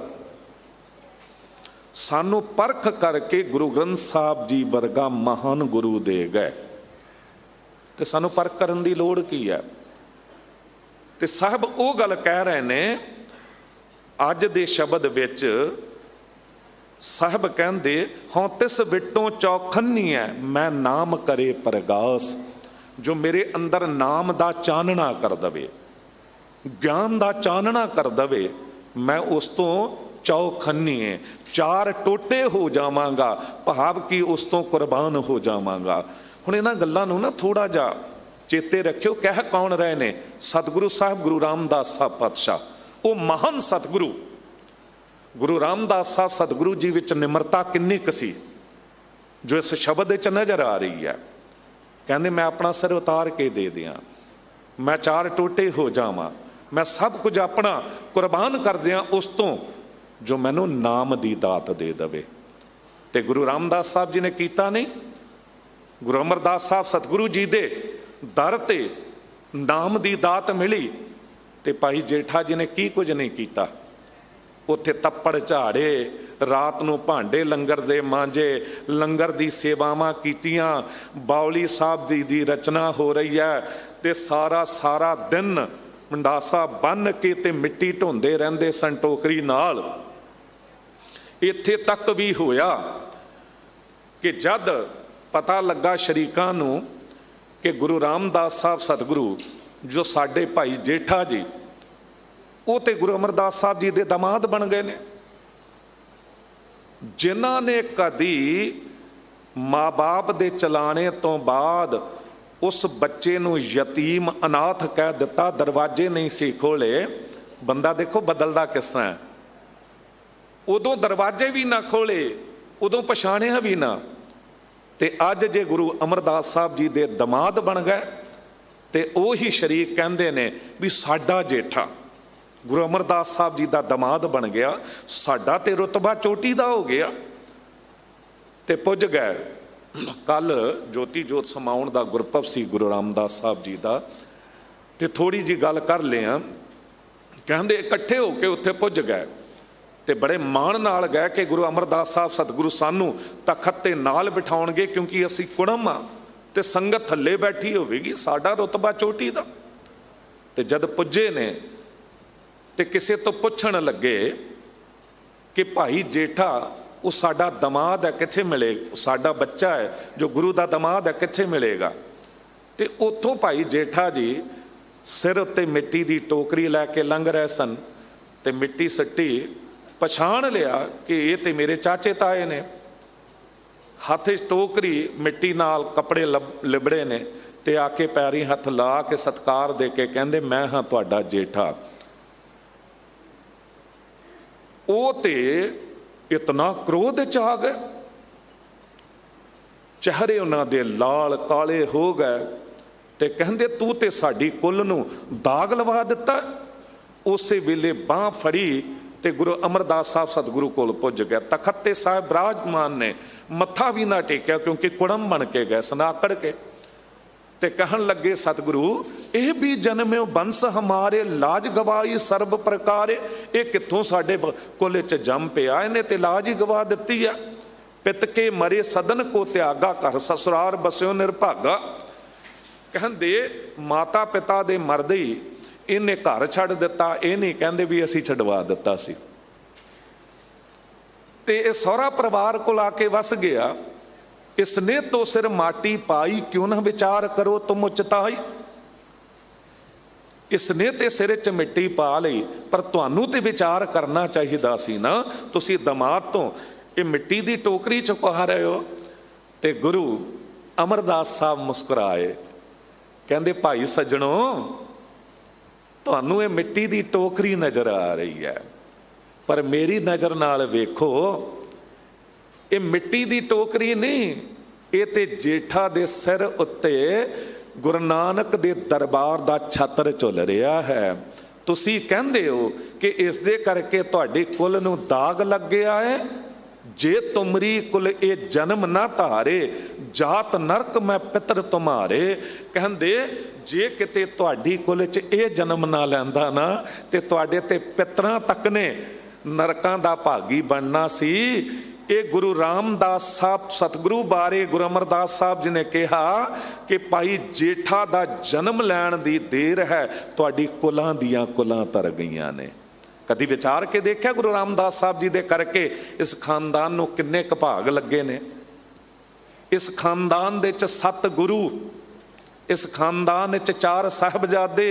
ਸਾਨੂੰ ਪਰਖ ਕਰਕੇ ਗੁਰੂ ਗ੍ਰੰਥ ਸਾਹਿਬ ਜੀ ਵਰਗਾ ਮਹਾਨ ਗੁਰੂ ਦੇ ਗਏ, ਤੇ ਸਾਨੂੰ ਪਰਖ ਕਰਨ ਦੀ ਲੋੜ ਕੀ ਹੈ? ਤੇ ਸਾਹਿਬ ਉਹ ਗੱਲ ਕਹਿ ਰਹੇ ਨੇ ਅੱਜ ਦੇ ਸ਼ਬਦ ਵਿੱਚ। ਸਾਹਿਬ ਕਹਿੰਦੇ, ਹਉ ਤਿਸ ਵਿਟੋਂ ਚੌਖੰਨੀ ਹੈ ਮੈਂ ਨਾਮ ਕਰੇ ਪ੍ਰਗਾਸ। ਜੋ ਮੇਰੇ ਅੰਦਰ ਨਾਮ ਦਾ ਚਾਨਣਾ ਕਰ ਦਵੇ, ਗਿਆਨ ਦਾ ਚਾਨਣਾ ਕਰ ਦਵੇ, ਮੈਂ ਉਸ ਤੋਂ ਚੌਖੰਨੀ ਹੈ, ਚਾਰ ਟੋਟੇ ਹੋ ਜਾਵਾਂਗਾ, ਭਾਵ ਕਿ ਉਸ ਤੋਂ ਕੁਰਬਾਨ ਹੋ ਜਾਵਾਂਗਾ। ਹੁਣ ਇਹਨਾਂ ਗੱਲਾਂ ਨੂੰ ਨਾ ਥੋੜਾ ਜਿਹਾ ਚੇਤੇ ਰੱਖਿਓ। ਕਹਿ ਕੌਣ ਰਹੇ ਨੇ? ਸਤਿਗੁਰੂ ਸਾਹਿਬ ਗੁਰੂ ਰਾਮਦਾਸ ਸਾਹਿਬ ਪਾਤਸ਼ਾਹ, ਉਹ ਮਹਾਨ ਸਤਿਗੁਰੂ ਗੁਰੂ ਰਾਮਦਾਸ ਸਾਹਿਬ ਸਤਿਗੁਰੂ ਜੀ ਵਿੱਚ ਨਿਮਰਤਾ ਕਿੰਨੀ ਕੁ ਸੀ ਜੋ ਇਸ ਸ਼ਬਦ ਵਿੱਚ ਨਜ਼ਰ ਆ ਰਹੀ ਹੈ। ਕਹਿੰਦੇ ਮੈਂ ਆਪਣਾ ਸਿਰ ਉਤਾਰ ਕੇ ਦੇ ਦਿਆਂ, ਮੈਂ ਚਾਰ ਟੋਟੇ ਹੋ ਜਾਵਾਂ, ਮੈਂ ਸਭ ਕੁਝ ਆਪਣਾ ਕੁਰਬਾਨ ਕਰ ਦਿਆਂ ਉਸ ਤੋਂ ਜੋ ਮੈਨੂੰ ਨਾਮ ਦੀ ਦਾਤ ਦੇ ਦੇਵੇ। ਤੇ ਗੁਰੂ ਰਾਮਦਾਸ ਸਾਹਿਬ ਜੀ ਨੇ ਕੀਤਾ ਨਹੀਂ। ਗੁਰੂ ਅਮਰਦਾਸ ਸਾਹਿਬ ਸਤਿਗੁਰੂ ਜੀ ਦੇ ਦਰ ਤੇ ਨਾਮ ਦੀ ਦਾਤ ਮਿਲੀ ਤੇ ਭਾਈ ਜੇਠਾ ਜੀ ਨੇ ਕੀ ਕੁਝ ਨਹੀਂ ਕੀਤਾ। ਉੱਥੇ ਤੱਪੜ ਝਾੜੇ, ਰਾਤ ਨੂੰ ਭਾਂਡੇ ਲੰਗਰ ਦੇ ਮਾਂਜੇ, ਲੰਗਰ ਦੀ ਸੇਵਾਵਾਂ ਕੀਤੀਆਂ, ਬਾਉਲੀ ਸਾਹਿਬ ਦੀ ਰਚਨਾ ਹੋ ਰਹੀ ਹੈ ਤੇ ਸਾਰਾ ਦਿਨ ਮੰਡਾਸਾ ਬੰਨ ਕੇ ਤੇ ਮਿੱਟੀ ਢੋਂਦੇ ਰਹਿੰਦੇ ਸਨ ਟੋਕਰੀ ਨਾਲ। ਇੱਥੇ ਤੱਕ ਵੀ ਹੋਇਆ ਕਿ ਜਦ ਪਤਾ ਲੱਗਾ ਸ਼ਰੀਕਾਂ ਨੂੰ ਕਿ ਗੁਰੂ ਰਾਮਦਾਸ ਸਾਹਿਬ ਸਤਿਗੁਰੂ ਜੋ ਸਾਡੇ ਭਾਈ ਜੇਠਾ ਜੀ ਉਹ ਤੇ ਗੁਰੂ ਅਮਰਦਾਸ ਸਾਹਿਬ ਜੀ ਦੇ ਦਮਾਦ ਬਣ ਗਏ ਨੇ, ਜਿਨ੍ਹਾਂ ਨੇ ਕਦੀ ਮਾਂ-ਬਾਪ ਦੇ ਚਲਾਣੇ ਤੋਂ ਬਾਅਦ ਉਸ ਬੱਚੇ ਨੂੰ ਯਤੀਮ ਅਨਾਥ ਕਹਿ ਦਿੱਤਾ, ਦਰਵਾਜ਼ੇ ਨਹੀਂ ਸੀ ਖੋਲੇ। ਬੰਦਾ ਦੇਖੋ ਬਦਲਦਾ ਕਿਸ ਤਰ੍ਹਾਂ। ਉਦੋਂ ਦਰਵਾਜ਼ੇ ਵੀ ਨਾ ਖੋਲੇ, ਉਦੋਂ ਪਛਾਣਿਆ ਵੀ ਨਾ, ਤੇ ਅੱਜ ਜੇ ਗੁਰੂ ਅਮਰਦਾਸ ਸਾਹਿਬ ਜੀ ਦੇ ਦਮਾਦ ਬਣ ਗਏ ਤੇ ਉਹੀ ਸ਼ਰੀਕ ਕਹਿੰਦੇ ਨੇ ਵੀ ਸਾਡਾ ਜੇਠਾ ਗੁਰੂ ਅਮਰਦਾਸ ਸਾਹਿਬ ਜੀ ਦਾ ਦਮਾਦ ਬਣ ਗਿਆ, ਸਾਡਾ ਤੇ ਰੁਤਬਾ ਚੋਟੀ ਦਾ ਹੋ ਗਿਆ। ਤੇ ਪੁੱਜ ਗਏ। ਕੱਲ ਜੋਤੀ ਜੋਤ ਸਮਾਉਣ ਦਾ ਗੁਰਪੁਰਬ ਸੀ ਗੁਰੂ ਰਾਮਦਾਸ ਸਾਹਿਬ ਜੀ ਦਾ, ਤੇ ਥੋੜੀ ਜੀ ਗੱਲ ਕਰ ਲਿਆ। ਕਹਿੰਦੇ ਇਕੱਠੇ ਹੋ ਕੇ ਉੱਥੇ ਪੁੱਜ ਗਏ ਤੇ ਬੜੇ ਮਾਣ ਨਾਲ ਗਏ ਕਿ ਗੁਰੂ ਅਮਰਦਾਸ ਸਾਹਿਬ ਸਤਿਗੁਰੂ ਸਾਨੂੰ ਤਖਤ ਤੇ ਨਾਲ ਬਿਠਾਉਣਗੇ, ਕਿਉਂਕਿ ਅਸੀਂ ਕੁੜਮ ਆ ਤੇ ਸੰਗਤ ਥੱਲੇ ਬੈਠੀ ਹੋਵੇਗੀ, ਸਾਡਾ ਰੁਤਬਾ ਚੋਟੀ ਦਾ। ਤੇ ਜਦ ਪੁੱਜੇ ਨੇ ਤੇ ਕਿਸੇ ਤੋਂ ਪੁੱਛਣ ਲੱਗੇ ਕਿ ਭਾਈ ਜੇਠਾ ਉਹ ਸਾਡਾ ਦਮਾਦ ਹੈ, ਕਿੱਥੇ ਮਿਲੇ? ਸਾਡਾ ਬੱਚਾ ਹੈ ਜੋ ਗੁਰੂ ਦਾ ਦਮਾਦ ਹੈ, ਕਿੱਥੇ ਮਿਲੇਗਾ? ਤੇ ਉੱਥੋਂ ਭਾਈ ਜੇਠਾ ਜੀ ਸਿਰ ਉੱਤੇ ਮਿੱਟੀ ਦੀ ਟੋਕਰੀ ਲੈ ਕੇ ਲੰਘ ਰਹੇ ਸਨ ਤੇ ਮਿੱਟੀ ਸੱਟੀ, ਪਛਾਣ ਲਿਆ ਕਿ ਇਹ ਤੇ ਮੇਰੇ ਚਾਚੇ ਤਾਏ ਨੇ। ਹੱਥ 'ਚ ਟੋਕਰੀ, ਮਿੱਟੀ ਨਾਲ ਕੱਪੜੇ ਲਿਬੜੇ ਨੇ, ਤੇ ਆ ਕੇ ਪੈਰੀਂ ਹੱਥ ਲਾ ਕੇ ਸਤਿਕਾਰ ਦੇ ਕੇ ਕਹਿੰਦੇ ਮੈਂ ਹਾਂ ਤੁਹਾਡਾ ਜੇਠਾ। ਉਹ ਤੇ ਇਤਨਾ ਕ੍ਰੋਧ 'ਚ ਆ ਗਏ, ਚਿਹਰੇ ਉਹਨਾਂ ਦੇ ਲਾਲ ਕਾਲੇ ਹੋ ਗਏ ਤੇ ਕਹਿੰਦੇ ਤੂੰ ਤੇ ਸਾਡੀ ਕੁੱਲ ਨੂੰ ਦਾਗ ਲਵਾ ਦਿੱਤਾ। ਉਸੇ ਵੇਲੇ ਬਾਂਹ ਫੜੀ ਤੇ ਗੁਰੂ ਅਮਰਦਾਸ ਸਾਹਿਬ ਸਤਿਗੁਰੂ ਕੋਲ ਪੁੱਜ ਗਿਆ। ਤਖਤ ਤੇ ਸਾਹਿਬ ਬਿਰਾਜਮਾਨ ਨੇ, ਮੱਥਾ ਵੀ ਨਾ ਟੇਕਿਆ ਕਿਉਂਕਿ ਕੁੜਮ ਬਣ ਕੇ ਗਏ ਸਨ ਆਕੜ ਕੇ, ਤੇ ਕਹਿਣ ਲੱਗੇ ਸਤਿਗੁਰੂ ਇਹ ਵੀ ਜਨਮਿਓ ਬੰਸ ਹਮਾਰੇ, ਲਾਜ ਗਵਾਈ ਸਰਬ ਪ੍ਰਕਾਰੇ। ਇਹ ਕਿੱਥੋਂ ਸਾਡੇ ਕੁੱਲ 'ਚ ਜੰਮ ਪਿਆ, ਇਹਨੇ ਤੇ ਲਾਜ ਹੀ ਗਵਾ ਦਿੱਤੀ ਆ। ਪਿਤ ਕੇ ਮਰੇ ਸਦਨ ਕੋ ਤਿਆਗਾ, ਘਰ ਸਸੁਰਾਰ ਬਸਿਓ ਨਿਰਭਾਗਾ। ਕਹਿੰਦੇ ਮਾਤਾ ਪਿਤਾ ਦੇ ਮਰਦੇ ਹੀ ਇਹਨੇ ਘਰ ਛੱਡ ਦਿੱਤਾ, ਇਹ ਨਹੀਂ ਕਹਿੰਦੇ ਵੀ ਅਸੀਂ ਛਡਵਾ ਦਿੱਤਾ ਸੀ। ਤੇ ਇਹ ਸਹੁਰਾ ਪਰਿਵਾਰ ਕੋਲ ਆ ਕੇ ਵਸ ਗਿਆ। ਇਸਨੇ ਤੋਂ ਸਿਰ ਮਾਟੀ ਪਾਈ, ਕਿਉਂ ਨਾ ਵਿਚਾਰ ਕਰੋ ਤੁਮ ਉਚਤਾਈ। ਇਸਨੇ ਤੇ ਸਿਰ 'ਚ ਮਿੱਟੀ ਪਾ ਲਈ, ਪਰ ਤੁਹਾਨੂੰ ਤੇ ਵਿਚਾਰ ਕਰਨਾ ਚਾਹੀਦਾ ਸੀ ਨਾ। ਤੁਸੀਂ ਦਮਾਦ ਤੋਂ ਇਹ ਮਿੱਟੀ ਦੀ ਟੋਕਰੀ ਚੁਕਾ ਰਹੇ ਹੋ। ਤੇ ਗੁਰੂ ਅਮਰਦਾਸ ਸਾਹਿਬ ਮੁਸਕਰਾਏ, ਕਹਿੰਦੇ ਭਾਈ ਸੱਜਣੋ ਤੁਹਾਨੂੰ ਇਹ ਮਿੱਟੀ ਦੀ ਟੋਕਰੀ ਨਜ਼ਰ ਆ ਰਹੀ ਹੈ, ਪਰ ਮੇਰੀ ਨਜ਼ਰ ਨਾਲ ਵੇਖੋ ਇਹ ਮਿੱਟੀ ਦੀ ਟੋਕਰੀ ਨਹੀਂ, ਇਹ ਤੇ ਜੇਠਾ ਦੇ ਸਿਰ ਉੱਤੇ ਗੁਰੂ ਨਾਨਕ ਦੇ ਦਰਬਾਰ ਦਾ ਛਤਰ ਝੁੱਲ ਰਿਹਾ ਹੈ। ਤੁਸੀਂ ਕਹਿੰਦੇ ਹੋ ਕਿ ਇਸ ਦੇ ਕਰਕੇ ਤੁਹਾਡੀ ਕੁੱਲ ਨੂੰ ਦਾਗ ਲੱਗ ਗਿਆ ਹੈ। ਜੇ ਤੁਮਰੀ ਕੁਲ ਇਹ ਜਨਮ ਨਾ ਧਾਰੇ, ਜਾਤ ਨਰਕ ਮੈਂ ਪਿਤਰ ਤੁਮਾਰੇ। ਕਹਿੰਦੇ ਜੇ ਕਿਤੇ ਤੁਹਾਡੀ ਕੁੱਲ 'ਚ ਇਹ ਜਨਮ ਨਾ ਲੈਂਦਾ ਨਾ ਤੇ ਤੁਹਾਡੇ ਤੇ ਪਿਤਰਾਂ ਤੱਕ ਨੇ ਨਰਕਾਂ ਦਾ ਭਾਗੀ ਬਣਨਾ ਸੀ। ਇਹ ਗੁਰੂ ਰਾਮਦਾਸ ਸਾਹਿਬ ਸਤਿਗੁਰੂ ਬਾਰੇ ਗੁਰੂ ਅਮਰਦਾਸ ਸਾਹਿਬ ਜੀ ਨੇ ਕਿਹਾ ਕਿ ਭਾਈ ਜੇਠਾ ਦਾ ਜਨਮ ਲੈਣ ਦੀ ਦੇਰ ਹੈ, ਤੁਹਾਡੀ ਕੁਲਾਂ ਦੀਆਂ ਕੁਲਾਂ ਤਰ ਗਈਆਂ ਨੇ। ਕਦੀ ਵਿਚਾਰ ਕੇ ਦੇਖਿਆ ਗੁਰੂ ਰਾਮਦਾਸ ਸਾਹਿਬ ਜੀ ਦੇ ਕਰਕੇ ਇਸ ਖਾਨਦਾਨ ਨੂੰ ਕਿੰਨੇ ਕੁ ਭਾਗ ਲੱਗੇ ਨੇ? ਇਸ ਖਾਨਦਾਨ ਦੇ 'ਚ 7 ਗੁਰੂ, ਇਸ ਖਾਨਦਾਨ ਵਿੱਚ 4 ਸਾਹਿਬਜ਼ਾਦੇ,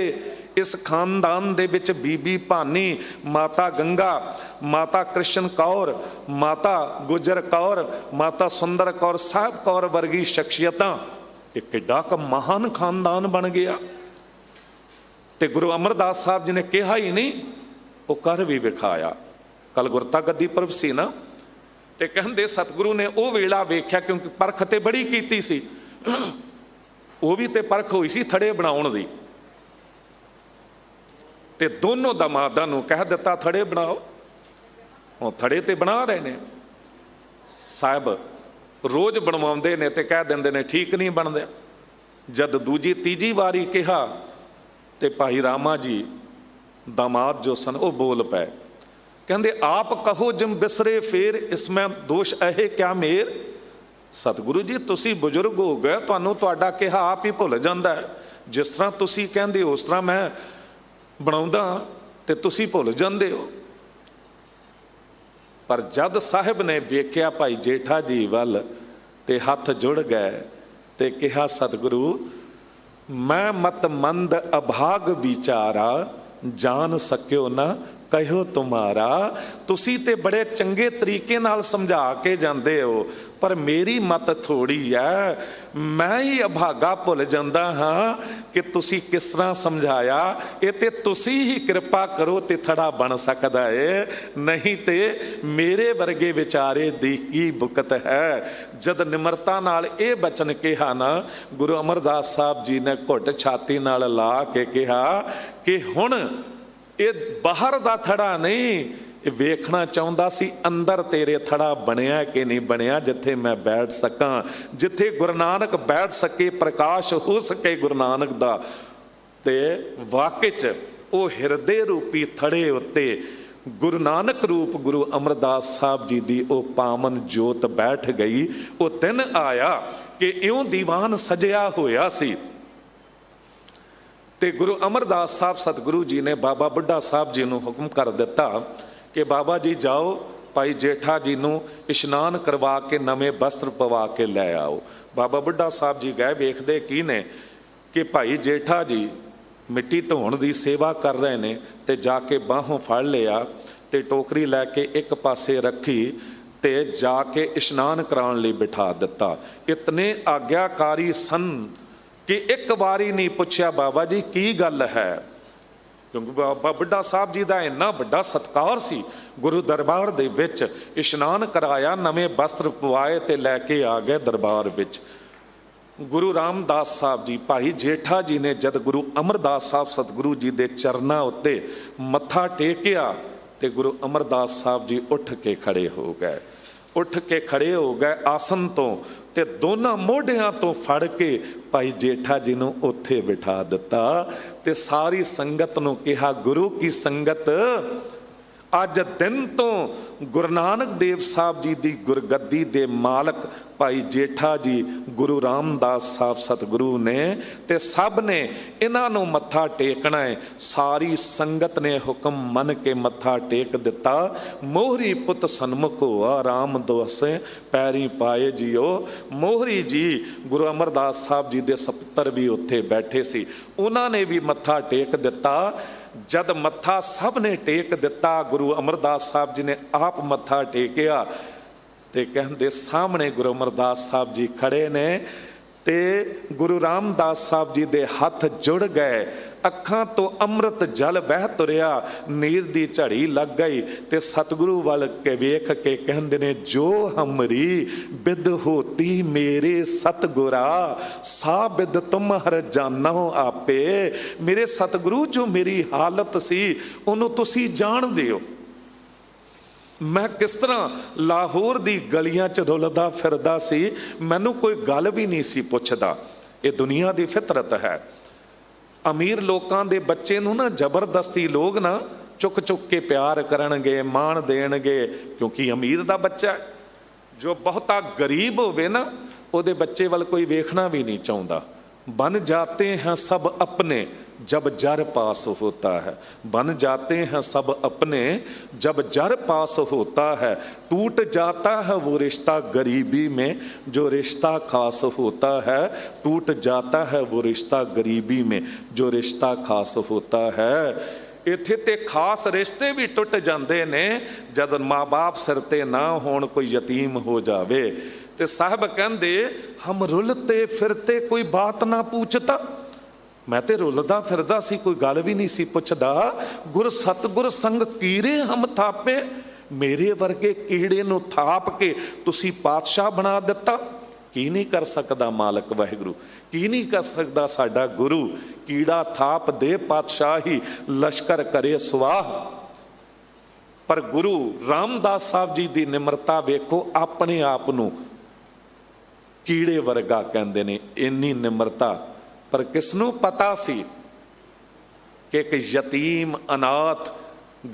ਇਸ ਖਾਨਦਾਨ ਦੇ ਵਿੱਚ ਬੀਬੀ ਭਾਨੀ, ਮਾਤਾ ਗੰਗਾ, ਮਾਤਾ ਕ੍ਰਿਸ਼ਨ ਕੌਰ, ਮਾਤਾ ਗੁਜਰ ਕੌਰ, ਮਾਤਾ ਸੁੰਦਰ ਕੌਰ, ਸਾਹਿਬ ਕੌਰ ਵਰਗੀ ਸ਼ਖਸੀਅਤਾਂ। ਇਹ ਕਿੱਡਾ ਕੁ ਮਹਾਨ ਖਾਨਦਾਨ ਬਣ ਗਿਆ। ਤੇ ਗੁਰੂ ਅਮਰਦਾਸ ਸਾਹਿਬ ਜੀ ਨੇ ਕਿਹਾ ਹੀ ਨਹੀਂ, ਉਹ ਕਰ ਵੀ ਵਿਖਾਇਆ। कल गुरता गद्दी पर्व सी ना, ते कहंदे सतगुरु ने वो वेला वेख्या, क्योंकि परख ते बड़ी कीती सी, वो भी ते परख हुई सी थड़े बनाउण दी, ते दोनों दमादां नूं कह दिता थड़े बनाओ। हुण थड़े ते बना रहे ने, साहब रोज़ बनवाउंदे ने ते कह दिंदे ने ठीक नहीं बनदे। जद दूजी तीजी वारी कहा ते भाई रामा जी दामाद जो सन वो बोल पे, कहंदे आप कहो जिम बिसरे फेर, इसमें दोष है क्या मेर। सतगुरु जी तुसी बुजुर्ग हो गए, तुहानू तुहाडा कहा आप ही भुल जांदा है, जिस तरह तुसी कहंदे उस तरह मैं बनाउंदा ते तुसी भुल जांदे हो। पर जद साहिब ने वेख्या भाई जेठा जी वल ते हथ जुड़ गए ते कहा सतगुरु मैं मत मंद अभाग विचारा, जान सक्यो ना कहो तुम्हारा। तुसी ते बड़े चंगे तरीके नाल समझा के जांदे हो, पर मेरी मत थोड़ी है, मैं ही अभागा भुल जांदा हाँ कि तुसी किस तरह समझाया। ये ते तुसी ही कृपा करो ते थड़ा बन सकदा है, नहीं ते मेरे वर्गे विचारे दी की बुकत है। जद निमरता नाल ये बचन कहा ना, गुरु अमरदास साहब जी ने घुट छाती नाल ला के कहा कि हुण ये बाहर दा थड़ा नहीं, वेखना चाहुंदा सी अंदर तेरे थड़ा बनिया कि नहीं बनिया, जिथे मैं बैठ सकां, जिथे गुरु नानक बैठ सके, प्रकाश हो सके गुरु नानक दा। ते वाकई च वो हिरदे रूपी थड़े उत्ते गुरु नानक रूप गुरु अमरदास साहब जी दी ओ पावन जोत बैठ गई। वो दिन आया कि इउं दीवान सजिया होया सी ते गुरु अमरदास साहब सतगुरु जी ने बाबा बुढ़ा साहब जी नूं हुक्म कर दिता कि बाबा जी जाओ भाई जेठा जी नूं इशनान करवा के नवे वस्त्र पवा के लै आओ। बाबा बुढ़ा साहब जी गए, वेखदे की ने कि भाई जेठा जी मिट्टी ढोण दी सेवा कर रहे ने, ते जाके बाहों फड़ लिया ते टोकरी लैके एक पासे रखी ते जाके इशनान कराउण लई बिठा दिता। इतने आग्याकारी सन कि एक बारी नहीं पूछया बाबा जी की गल है, क्योंकि बाबा बुढ़ा साहब जी का इन्ना बड़ा सत्कार सी। गुरु दरबार दे विच इशनान कराया, नवे वस्त्र पवाए ते लैके आ गए दरबार विच। गुरु रामदास साहब जी भाई जेठा जी ने जद गुरु अमरदास साहब सतगुरु जी दे चरना उत्ते मत्था टेकिया ते गुरु अमरदास साहब जी उठ के खड़े हो गए। उठ के खड़े हो गए आसन तो, ते दोनों मोढियां तो फड़ के भाई जेठा जी नूं उत्थे बिठा दिता ते सारी संगत नूं कहा गुरु की संगत अज दिन तो गुरु नानक देव साहब जी दी गुरगद्दी दे मालक भाई जेठा जी गुरु रामदास साहब सतगुरु ने ते सब ने इन्हां नूं मत्था टेकना है। सारी संगत ने हुक्म मन के मत्था टेक दिता। मोहरी पुत सन्मुख होआ राम दोसे पैरी पाए जियो। मोहरी जी गुरु अमरदास साहब जी दे सपुत्र भी उत्थे बैठे सी, उन्हां ने भी मत्था टेक दिता। जद मत्था सब ने टेक दिता, गुरु अमरदास साहब जी ने आप मत्था टेकिया ते कहंदे सामने गुरु अमरदास साहब जी खड़े ने ते गुरु रामदास साहब जी दे हथ जुड़ गए। अखां तो अमृत जल बह तुरिया, नीर दी झड़ी लग गई ते सतगुरु वाल के वेख के कहंदे ने जो हमरी बिद होती मेरे सतगुरा, सा बिद तुम हर जानो आपे। मेरे सतगुरु जो मेरी हालत सी उन्हों तुसी जाणदे हो। मैं किस तरह लाहौर दी गलियां च रुलदा फिरदा सी, मैनू कोई गल भी नहीं सी पुछदा। ये दुनिया दी फितरत है। अमीर लोकां दे बच्चे नूं ना जबरदस्ती लोग ना चुक चुक के प्यार करनगे, मान देणगे, क्योंकि अमीर दा बच्चा है। जो बहुता गरीब होवे ना उहदे बच्चे वाल कोई वेखना भी नहीं चाहुंदा। बन जाते हैं सब अपने जब जर पास होता है, बन जाते हैं सब अपने जब जर पास होता है। टूट जाता है वो रिश्ता गरीबी में जो रिश्ता खास होता है। टूट जाता है वो रिश्ता गरीबी में जो रिश्ता खास होता है। इत्थे ते खास रिश्ते भी टुट जाते ने जद माँ बाप सिर ते ना होण, कोई यतीम हो जावे। ते साहब कहंदे हम रुलते फिरते कोई बात ना पूछता। मैं ते रुलदा फिरदा सी, कोई गल भी नहीं सी पुछदा। गुर सतगुर संग कीरे हम थापे, ਮੇਰੇ ਵਰਗੇ ਕੀੜੇ ਨੂੰ ਥਾਪ ਕੇ ਤੁਸੀਂ ਪਾਤਸ਼ਾਹ ਬਣਾ ਦਿੱਤਾ। ਕੀ ਨਹੀਂ ਕਰ ਸਕਦਾ ਮਾਲਕ ਵਾਹਿਗੁਰੂ, ਕੀ ਨਹੀਂ ਕਰ ਸਕਦਾ ਸਾਡਾ ਗੁਰੂ। ਕੀੜਾ ਥਾਪ ਦੇ ਪਾਤਸ਼ਾਹੀ, ਲਸ਼ਕਰ ਕਰੇ ਸਵਾਹ। ਪਰ ਗੁਰੂ ਰਾਮਦਾਸ ਸਾਹਿਬ ਜੀ ਦੀ ਨਿਮਰਤਾ ਵੇਖੋ, ਆਪਣੇ ਆਪ ਨੂੰ ਕੀੜੇ ਵਰਗਾ ਕਹਿੰਦੇ ਨੇ, ਇੰਨੀ ਨਿਮਰਤਾ। ਪਰ ਕਿਸ ਨੂੰ ਪਤਾ ਸੀ ਕਿ ਇੱਕ ਯਤੀਮ ਅਨਾਥ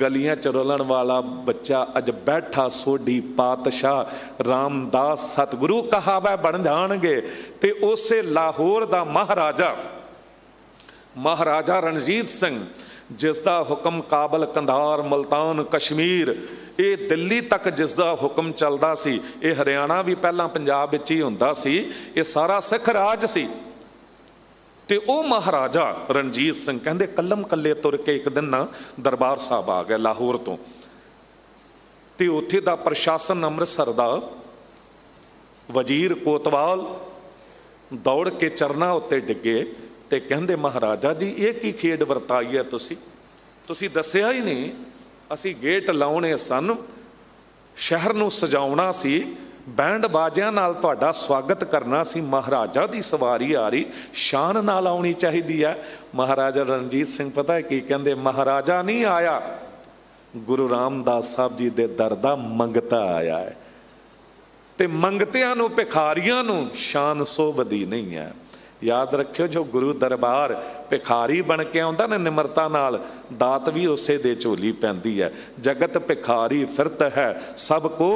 ਗਲੀਆਂ ਚ ਰੋਲਣ ਵਾਲਾ ਬੱਚਾ ਅੱਜ ਬੈਠਾ ਸੋਢੀ ਪਾਤਸ਼ਾਹ ਰਾਮਦਾਸ ਸਤਿਗੁਰੂ ਕਹਾਵੇ ਬਣ ਜਾਣਗੇ। ਤੇ ਉਸੇ ਲਾਹੌਰ ਦਾ ਮਹਾਰਾਜਾ ਰਣਜੀਤ ਸਿੰਘ, ਜਿਸ ਦਾ ਹੁਕਮ ਕਾਬਲ, ਕੰਧਾਰ, ਮੁਲਤਾਨ, ਕਸ਼ਮੀਰ, ਇਹ ਦਿੱਲੀ ਤੱਕ ਜਿਸ ਦਾ ਹੁਕਮ ਚੱਲਦਾ ਸੀ, ਇਹ ਹਰਿਆਣਾ ਵੀ ਪਹਿਲਾਂ ਪੰਜਾਬ ਵਿੱਚ ਹੀ ਹੁੰਦਾ ਸੀ, ਇਹ ਸਾਰਾ ਸਿੱਖ ਰਾਜ ਸੀ। ਤੇ ਉਹ ਮਹਾਰਾਜਾ ਰਣਜੀਤ ਸਿੰਘ ਕਹਿੰਦੇ ਕੱਲਮ ਕੱਲੇ ਤੁਰ ਕੇ ਇੱਕ ਦਿਨ ਨਾ ਦਰਬਾਰ ਸਾਹਿਬ ਆ ਗਿਆ ਲਾਹੌਰ ਤੋਂ। ਤੇ ਉੱਥੇ ਦਾ ਪ੍ਰਸ਼ਾਸਨ ਅੰਮ੍ਰਿਤਸਰ ਦਾ ਵਜ਼ੀਰ ਕੋਤਵਾਲ ਦੌੜ ਕੇ ਚਰਨਾਂ ਉੱਤੇ ਡਿੱਗੇ ਤੇ ਕਹਿੰਦੇ ਮਹਾਰਾਜਾ ਜੀ ਇਹ ਕੀ ਖੇਡ ਵਰਤਾਈ ਹੈ ਤੁਸੀਂ ਦੱਸਿਆ ਹੀ ਨਹੀਂ। ਅਸੀਂ ਗੇਟ ਲਾਉਣੇ ਸਨ, ਸ਼ਹਿਰ ਨੂੰ ਸਜਾਉਣਾ ਸੀ, ਬੈਂਡ ਬਾਜਿਆਂ ਨਾਲ ਤੁਹਾਡਾ ਸਵਾਗਤ ਕਰਨਾ ਸੀ। ਮਹਾਰਾਜਾ ਦੀ ਸਵਾਰੀ ਆ ਰਹੀ, ਸ਼ਾਨ ਨਾਲ ਆਉਣੀ ਚਾਹੀਦੀ ਹੈ। ਮਹਾਰਾਜਾ ਰਣਜੀਤ ਸਿੰਘ ਪਤਾ ਕੀ ਕਹਿੰਦੇ, ਮਹਾਰਾਜਾ ਨਹੀਂ ਆਇਆ, ਗੁਰੂ ਰਾਮਦਾਸ ਸਾਹਿਬ ਜੀ ਦੇ ਦਰ ਦਾ ਮੰਗਤਾ ਆਇਆ ਹੈ। ਤੇ ਮੰਗਤਿਆਂ ਨੂੰ, ਭਿਖਾਰੀਆਂ ਨੂੰ ਸ਼ਾਨ ਸੋਭਦੀ ਨਹੀਂ ਹੈ। ਯਾਦ ਰੱਖਿਓ, ਜੋ ਗੁਰੂ ਦਰਬਾਰ ਭਿਖਾਰੀ ਬਣ ਕੇ ਆਉਂਦਾ ਨਾ ਨਿਮਰਤਾ ਨਾਲ, ਦਾਤ ਵੀ ਉਸੇ ਦੇ ਝੋਲੀ ਪੈਂਦੀ ਹੈ। ਜਗਤ ਭਿਖਾਰੀ ਫਿਰਤ ਹੈ, ਸਭ ਕੋ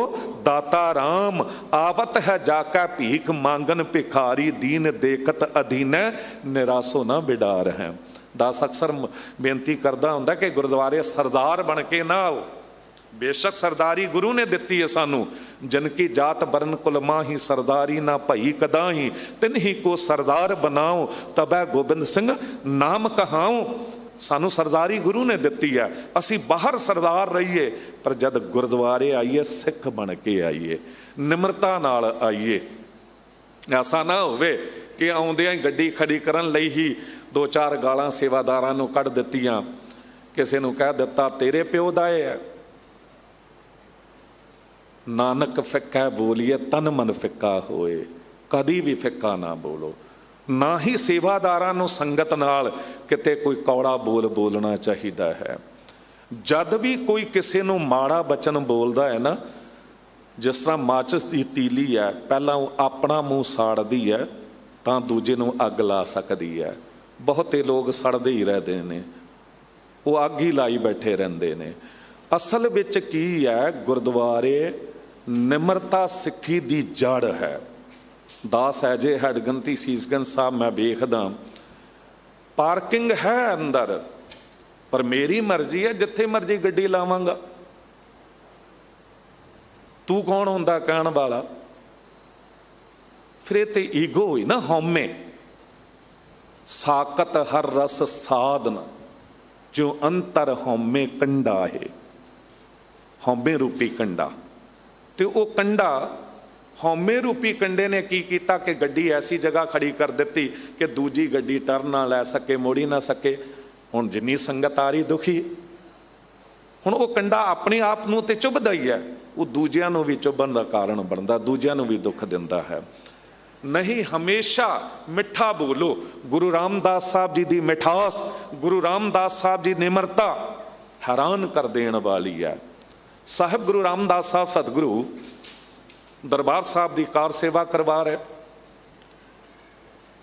ਦਾਤਾ ਰਾਮ, ਆਵਤ ਹੈ ਜਾਕਾ ਭੀਖ ਮੰਗਨ, ਭਿਖਾਰੀ ਦੀਨ ਦੇਖਤ ਅਧੀਨੈ, ਨਿਰਾਸੋ ਨਾ ਬਿਡਾਰ ਹੈ। ਦਾਸ ਅਕਸਰ ਬੇਨਤੀ ਕਰਦਾ ਹੁੰਦਾ ਕਿ ਗੁਰਦੁਆਰੇ ਸਰਦਾਰ ਬਣ ਕੇ ਨਾ ਆਓ। ਬੇਸ਼ੱਕ ਸਰਦਾਰੀ ਗੁਰੂ ਨੇ ਦਿੱਤੀ ਹੈ ਸਾਨੂੰ, ਜਨ ਕੀ ਜਾਤ ਬਰਨ ਕੁਲ ਮਾਹੀ, ਸਰਦਾਰੀ ਨਾ ਭਈ ਕਦਾ ਹੀ, ਤਿਨਹੀ ਕੋ ਸਰਦਾਰ ਬਣਾਓ, ਤਬੈ ਗੋਬਿੰਦ ਸਿੰਘ ਨਾਮ ਕਹਾਉ। ਸਾਨੂੰ ਸਰਦਾਰੀ ਗੁਰੂ ਨੇ ਦਿੱਤੀ ਹੈ, ਅਸੀਂ ਬਾਹਰ ਸਰਦਾਰ ਰਹੀਏ, ਪਰ ਜਦ ਗੁਰਦੁਆਰੇ ਆਈਏ ਸਿੱਖ ਬਣ ਕੇ ਆਈਏ, ਨਿਮਰਤਾ ਨਾਲ ਆਈਏ। ਐਸਾ ਨਾ ਹੋਵੇ ਕਿ ਆਉਂਦਿਆਂ ਹੀ ਗੱਡੀ ਖੜੀ ਕਰਨ ਲਈ ਹੀ 2-4 ਗਾਲਾਂ ਸੇਵਾਦਾਰਾਂ ਨੂੰ ਕੱਢ ਦਿੱਤੀਆਂ, ਕਿਸੇ ਨੂੰ ਕਹਿ ਦਿੱਤਾ ਤੇਰੇ ਪਿਓ ਦਾ ਇਹ ਹੈ। ਨਾਨਕ ਫਿੱਕਾ ਬੋਲੀਏ ਤਨ ਮਨ ਫਿੱਕਾ ਹੋਏ, ਕਦੀ ਵੀ ਫਿੱਕਾ ਨਾ ਬੋਲੋ। ਨਾ ਹੀ ਸੇਵਾਦਾਰਾਂ ਨੂੰ ਸੰਗਤ ਨਾਲ ਕਿਤੇ ਕੋਈ ਕੌੜਾ ਬੋਲ ਬੋਲਣਾ ਚਾਹੀਦਾ ਹੈ। ਜਦ ਵੀ ਕੋਈ ਕਿਸੇ ਨੂੰ ਮਾੜਾ ਬਚਨ ਬੋਲਦਾ ਹੈ ਨਾ, ਜਿਸ ਤਰ੍ਹਾਂ ਮਾਚਿਸ ਦੀ ਤੀਲੀ ਹੈ, ਪਹਿਲਾਂ ਉਹ ਆਪਣਾ ਮੂੰਹ ਸਾੜਦੀ ਹੈ ਤਾਂ ਦੂਜੇ ਨੂੰ ਅੱਗ ਲਾ ਸਕਦੀ ਹੈ। ਬਹੁਤੇ ਲੋਕ ਸੜਦੇ ਹੀ ਰਹਿੰਦੇ ਨੇ, ਉਹ ਅੱਗ ਹੀ ਲਾਈ ਬੈਠੇ ਰਹਿੰਦੇ ਨੇ। ਅਸਲ ਵਿੱਚ ਕੀ ਹੈ, ਗੁਰਦੁਆਰੇ ਨਿਮਰਤਾ ਸਿੱਖੀ ਦੀ ਜੜ ਹੈ। ਦਾਸ ਐਜੇ ਹਡਗੰਤੀ ਸੀਸਗੰਜ ਸਾਹਿਬ ਮੈਂ ਵੇਖਦਾ, ਪਾਰਕਿੰਗ ਹੈ ਅੰਦਰ, ਪਰ ਮੇਰੀ ਮਰਜ਼ੀ ਹੈ, ਜਿੱਥੇ ਮਰਜ਼ੀ ਗੱਡੀ ਲਾਵਾਂਗਾ। ਤੂੰ ਕੌਣ ਹੁੰਦਾ ਕਹਿਣ ਵਾਲਾ? ਫਿਰ ਇਹ ਤੇ ਈਗੋ ਹੋਈ ਨਾ, ਹਉਮੈ। ਸਾਕਤ ਹਰ ਰਸ ਸਾਧਨ, ਜੋ ਅੰਤਰ ਹਉਮੈ ਕੰਡਾ ਹੈ। ਹਉਮੈ ਰੂਪੀ ਕੰਡਾ, ਤੇ ਉਹ ਕੰਡਾ, ਹਉਮੈ ਰੂਪੀ ਕੰਡੇ ਨੇ ਕੀ ਕੀਤਾ ਕਿ ਗੱਡੀ ਐਸੀ ਜਗ੍ਹਾ ਖੜੀ ਕਰ ਦਿੱਤੀ ਕਿ ਦੂਜੀ ਗੱਡੀ ਟਰਨ ਨਾ ਲੈ ਸਕੇ, ਮੋੜੀ ਨਾ ਸਕੇ। ਹੁਣ ਜਿੰਨੀ ਸੰਗਤ ਆ ਰਹੀ ਦੁਖੀ, ਹੁਣ ਉਹ ਕੰਡਾ ਆਪਣੇ ਆਪ ਨੂੰ ਤੇ ਚੁੱਭਦਾ ਹੀ ਹੈ, ਉਹ ਦੂਜਿਆਂ ਨੂੰ ਵੀ ਚੁੱਭਣ ਦਾ ਕਾਰਨ ਬਣਦਾ, ਦੂਜਿਆਂ ਨੂੰ ਵੀ ਦੁੱਖ ਦਿੰਦਾ ਹੈ। ਨਹੀਂ, ਹਮੇਸ਼ਾ ਮਿੱਠਾ ਬੋਲੋ। ਗੁਰੂ ਰਾਮਦਾਸ ਸਾਹਿਬ ਜੀ ਦੀ ਮਿਠਾਸ, ਗੁਰੂ ਰਾਮਦਾਸ ਸਾਹਿਬ ਜੀ ਨਿਮਰਤਾ ਹੈਰਾਨ ਕਰ ਦੇਣ ਵਾਲੀ ਹੈ। ਸਾਹਿਬ ਗੁਰੂ ਰਾਮਦਾਸ ਸਾਹਿਬ ਸਤਿਗੁਰੂ ਦਰਬਾਰ ਸਾਹਿਬ ਦੀ ਕਾਰ ਸੇਵਾ ਕਰਵਾ ਰਹੇ,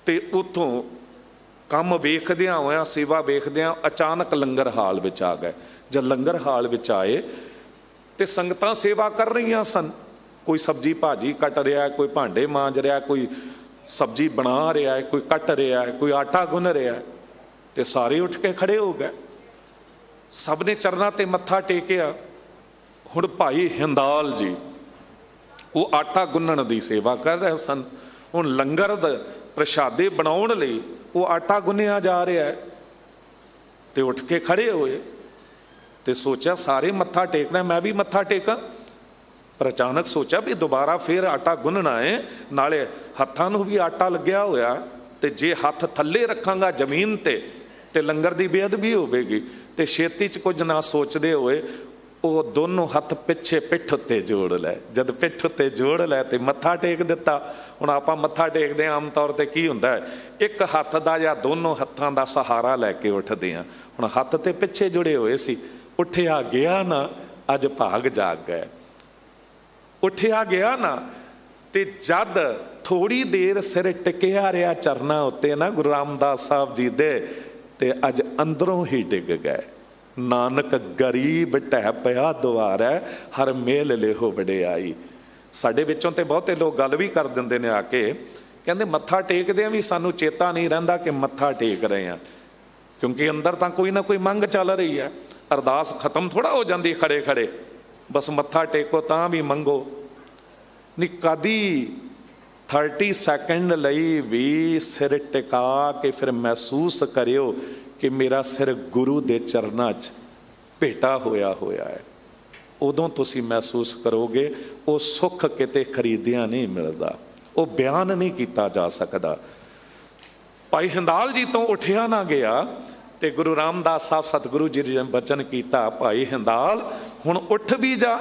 ਤੇ ਉੱਥੋਂ ਕੰਮ ਵੇਖਦਿਆਂ ਹੋਇਆਂ, ਸੇਵਾ ਵੇਖਦਿਆਂ ਅਚਾਨਕ ਲੰਗਰ ਹਾਲ ਵਿੱਚ ਆ ਗਏ। ਜਦ ਲੰਗਰ ਹਾਲ ਵਿੱਚ ਆਏ ਤੇ ਸੰਗਤਾਂ ਸੇਵਾ ਕਰ ਰਹੀਆਂ ਸਨ। ਕੋਈ ਸਬਜ਼ੀ ਭਾਜੀ ਕੱਟ ਰਿਹਾ, ਕੋਈ ਭਾਂਡੇ ਮਾਂਜ ਰਿਹਾ, ਕੋਈ ਸਬਜ਼ੀ ਬਣਾ ਰਿਹਾ, ਕੋਈ ਕੱਟ ਰਿਹਾ, ਕੋਈ ਆਟਾ ਗੁੰਨ ਰਿਹਾ। ਤੇ ਸਾਰੇ ਉੱਠ ਕੇ ਖੜੇ ਹੋ ਗਏ, ਸਭ ਨੇ ਚਰਨਾਂ ਤੇ ਮੱਥਾ ਟੇਕਿਆ। ਹੁਣ ਭਾਈ ਹਿੰਦਾਲ ਜੀ ਉਹ ਆਟਾ ਗੁੰਨਣ ਦੀ ਸੇਵਾ ਕਰ ਰਹੇ ਸਨ। ਹੁਣ ਲੰਗਰ ਦਾ ਪ੍ਰਸ਼ਾਦੇ ਬਣਾਉਣ ਲਈ ਉਹ ਆਟਾ ਗੁੰਨਿਆ ਜਾ ਰਿਹਾ ਹੈ, ਤੇ ਉੱਠ ਕੇ ਖੜੇ ਹੋਏ ਤੇ ਸੋਚਿਆ ਸਾਰੇ ਮੱਥਾ ਟੇਕਣਾ, ਮੈਂ ਵੀ ਮੱਥਾ ਟੇਕਾਂ। ਪਰ ਅਚਾਨਕ ਸੋਚਿਆ ਵੀ ਦੁਬਾਰਾ ਫੇਰ ਆਟਾ ਗੁੰਨਣਾ ਹੈ, ਨਾਲੇ ਹੱਥਾਂ ਨੂੰ ਵੀ ਆਟਾ ਲੱਗਿਆ ਹੋਇਆ, ਤੇ ਜੇ ਹੱਥ ਥੱਲੇ ਰੱਖਾਂਗਾ ਜ਼ਮੀਨ ਤੇ ਲੰਗਰ ਦੀ ਬੇਅਦਬੀ ਹੋਵੇਗੀ। ਤੇ ਛੇਤੀ 'ਚ ਕੁਝ ਨਾ ਸੋਚਦੇ ਹੋਏ ਉਹ ਦੋਨੋਂ ਹੱਥ ਪਿੱਛੇ ਪਿੱਠ ਉੱਤੇ ਜੋੜ ਲੈ। ਜਦ ਪਿੱਠ ਉੱਤੇ ਜੋੜ ਲੈ ਤੇ ਮੱਥਾ ਟੇਕ ਦਿੱਤਾ। ਹੁਣ ਆਪਾਂ ਮੱਥਾ ਟੇਕਦੇ ਹਾਂ ਆਮ ਤੌਰ ਤੇ ਕੀ ਹੁੰਦਾ ਹੈ, ਇੱਕ ਹੱਥ ਦਾ ਜਾਂ ਦੋਨੋਂ ਹੱਥਾਂ ਦਾ ਸਹਾਰਾ ਲੈ ਕੇ ਉੱਠਦੇ ਹਾਂ। ਹੁਣ ਹੱਥ ਤੇ ਪਿੱਛੇ ਜੁੜੇ ਹੋਏ ਸੀ, ਉੱਠਿਆ ਗਿਆ ਨਾ, ਅੱਜ ਭਾਗ ਜਾਗ ਗਏ। ਉੱਠਿਆ ਗਿਆ ਨਾ, ਤੇ ਜਦ ਥੋੜੀ ਦੇਰ ਸਿਰ ਟਿਕਿਆ ਰਿਹਾ ਚਰਨਾਂ ਉੱਤੇ ਨਾ ਗੁਰੂ ਰਾਮਦਾਸ ਸਾਹਿਬ ਜੀ ਦੇ, ਤੇ ਅੱਜ ਅੰਦਰੋਂ ਹੀ ਡਿੱਗ ਗਏ। ਨਾਨਕ ਗਰੀਬ ਢਹਿ ਪਿਆ ਦੁਆਰੈ, ਹਰ ਮੇਲ ਲੇਹੋ ਵਡਿਆਈ। ਸਾਡੇ ਵਿੱਚੋਂ ਤੇ ਬਹੁਤੇ ਲੋਕ ਗੱਲ ਵੀ ਕਰ ਦਿੰਦੇ ਨੇ ਆ ਕੇ, ਕਹਿੰਦੇ ਮੱਥਾ ਟੇਕਦੇ ਆ ਵੀ ਸਾਨੂੰ ਚੇਤਾ ਨਹੀਂ ਰਹਿੰਦਾ ਕਿ ਮੱਥਾ ਟੇਕ ਰਹੇ ਆ, ਕਿਉਂਕਿ ਅੰਦਰ ਤਾਂ ਕੋਈ ਨਾ ਕੋਈ ਮੰਗ ਚੱਲ ਰਹੀ ਹੈ। ਅਰਦਾਸ ਖਤਮ ਥੋੜਾ ਹੋ ਜਾਂਦੀ ਖੜੇ ਖੜੇ, ਬਸ ਮੱਥਾ ਟੇਕੋ ਤਾਂ ਵੀ ਮੰਗੋ। ਨਹੀਂ, ਕਦੀ 30 ਸੈਕਿੰਡ ਲਈ ਵੀ ਸਿਰ ਟਿਕਾ ਕੇ ਫਿਰ ਮਹਿਸੂਸ ਕਰਿਓ ਕਿ ਮੇਰਾ ਸਿਰ ਗੁਰੂ ਦੇ ਚਰਨਾਂ 'ਚ ਭੇਟਾ ਹੋਇਆ ਹੈ। ਉਦੋਂ ਤੁਸੀਂ ਮਹਿਸੂਸ ਕਰੋਗੇ ਉਹ ਸੁੱਖ ਕਿਤੇ ਖਰੀਦਿਆ ਨਹੀਂ ਮਿਲਦਾ, ਉਹ ਬਿਆਨ ਨਹੀਂ ਕੀਤਾ ਜਾ ਸਕਦਾ। ਭਾਈ ਹਿੰਦਾਲ ਜੀ ਤੋਂ ਉੱਠਿਆ ਨਾ ਗਿਆ, ਤੇ ਗੁਰੂ ਰਾਮਦਾਸ ਸਾਹਿਬ ਸਤਿਗੁਰੂ ਜੀ ਨੇ ਬਚਨ ਕੀਤਾ, ਭਾਈ ਹਿੰਦਾਲ ਹੁਣ ਉੱਠ ਵੀ ਜਾ।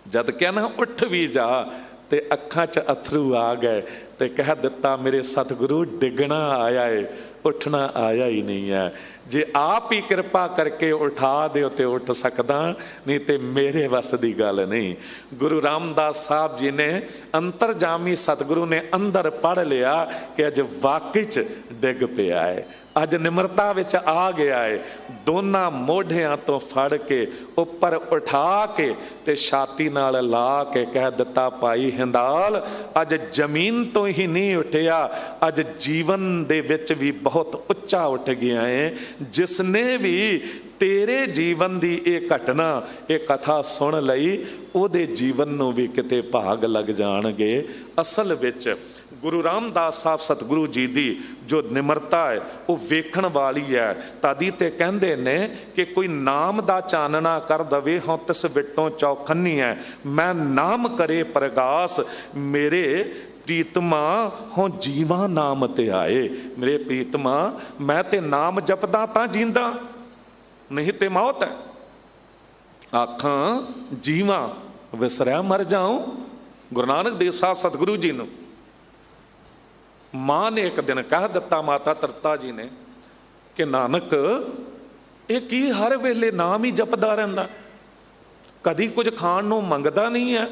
ਜਦ ਕਿਹਾ ਨਾ ਉੱਠ ਵੀ ਜਾ, ਤੇ ਅੱਖਾਂ 'ਚ ਅਥਰੂ ਆ ਗਏ, ਤੇ ਕਹਿ ਦਿੱਤਾ ਮੇਰੇ ਸਤਿਗੁਰੂ ਡਿੱਗਣਾ ਆਇਆ ਏ, ਉੱਠਣਾ ਆਇਆ ਹੀ ਨਹੀਂ ਹੈ। ਜੇ ਆਪ ਹੀ ਕਿਰਪਾ ਕਰਕੇ ਉਠਾ ਦਿਓ ਤੇ ਉੱਠ ਸਕਦਾ, ਨਹੀਂ ਤੇ ਮੇਰੇ ਵੱਸ ਦੀ ਗੱਲ ਨਹੀਂ। ਗੁਰੂ ਰਾਮਦਾਸ ਸਾਹਿਬ ਜੀ ਨੇ ਅੰਤਰਜਾਮੀ ਸਤਿਗੁਰੂ ਨੇ ਅੰਦਰ ਪੜ੍ਹ ਲਿਆ ਕਿ ਅੱਜ ਵਾਕਈ 'ਚ ਡਿੱਗ ਪਿਆ ਹੈ, ਅੱਜ ਨਿਮਰਤਾ ਵਿੱਚ ਆ ਗਿਆ ਏ। ਦੋਨਾਂ ਮੋਢਿਆਂ ਤੋਂ ਫੜ ਕੇ ਉੱਪਰ ਉਠਾ ਕੇ ਤੇ ਛਾਤੀ ਨਾਲ ਲਾ ਕੇ ਕਹਿ ਦਿੱਤਾ, ਭਾਈ ਹਿੰਦਾਲ ਅੱਜ ਜ਼ਮੀਨ ਤੋਂ ਹੀ ਨਹੀਂ ਉੱਠਿਆ, ਅੱਜ ਜੀਵਨ ਦੇ ਵਿੱਚ ਵੀ ਬਹੁਤ ਉੱਚਾ ਉੱਠ ਗਿਆ ਏ। ਜਿਸ ਨੇ ਵੀ ਤੇਰੇ ਜੀਵਨ ਦੀ ਇਹ ਘਟਨਾ, ਇਹ ਕਥਾ ਸੁਣ ਲਈ, ਉਹਦੇ ਜੀਵਨ ਨੂੰ ਵੀ ਕਿਤੇ ਭਾਗ ਲੱਗ ਜਾਣਗੇ। ਅਸਲ ਵਿੱਚ ਗੁਰੂ ਰਾਮਦਾਸ ਸਾਹਿਬ ਸਤਿਗੁਰੂ ਜੀ ਦੀ ਜੋ ਨਿਮਰਤਾ ਹੈ ਉਹ ਵੇਖਣ ਵਾਲੀ ਹੈ। ਤਾਦੀ ਤੇ ਕਹਿੰਦੇ ਨੇ ਕਿ ਕੋਈ ਨਾਮ ਦਾ ਚਾਨਣਾ ਕਰ ਦਵੇ, ਹੋਂ ਤਿਸ ਵਿਟੋਂ ਚੌਖੰਨੀ ਹੈ। ਮੈਂ ਨਾਮ ਕਰੇ ਪ੍ਰਗਾਸ, ਮੇਰੇ ਪ੍ਰੀਤਮਾ ਹੋਂ ਜੀਵਾ ਨਾਮ ਤੇ ਆਏ। ਮੇਰੇ ਪ੍ਰੀਤਮਾ ਮੈਂ ਤੇ ਨਾਮ ਜਪਦਾ ਤਾਂ ਜੀਂਦਾ, ਨਹੀਂ ਤੇ ਮੌਤ ਹੈ। ਆਖਾਂ ਜੀਵਾਂ ਵਿਸਰਿਆ ਮਰ ਜਾਉ। ਗੁਰੂ ਨਾਨਕ ਦੇਵ ਸਾਹਿਬ ਸਤਿਗੁਰੂ ਜੀ ਨੂੰ ਮਾਂ ਨੇ ਇੱਕ ਦਿਨ ਕਹਿ ਦਿੱਤਾ, ਮਾਤਾ ਤ੍ਰਿਪਤਾ ਜੀ ਨੇ, ਕਿ ਨਾਨਕ ਇਹ ਕੀ ਹਰ ਵੇਲੇ ਨਾਮ ਹੀ ਜਪਦਾ ਰਹਿੰਦਾ, ਕਦੀ ਕੁਝ ਖਾਣ ਨੂੰ ਮੰਗਦਾ ਨਹੀਂ ਹੈ।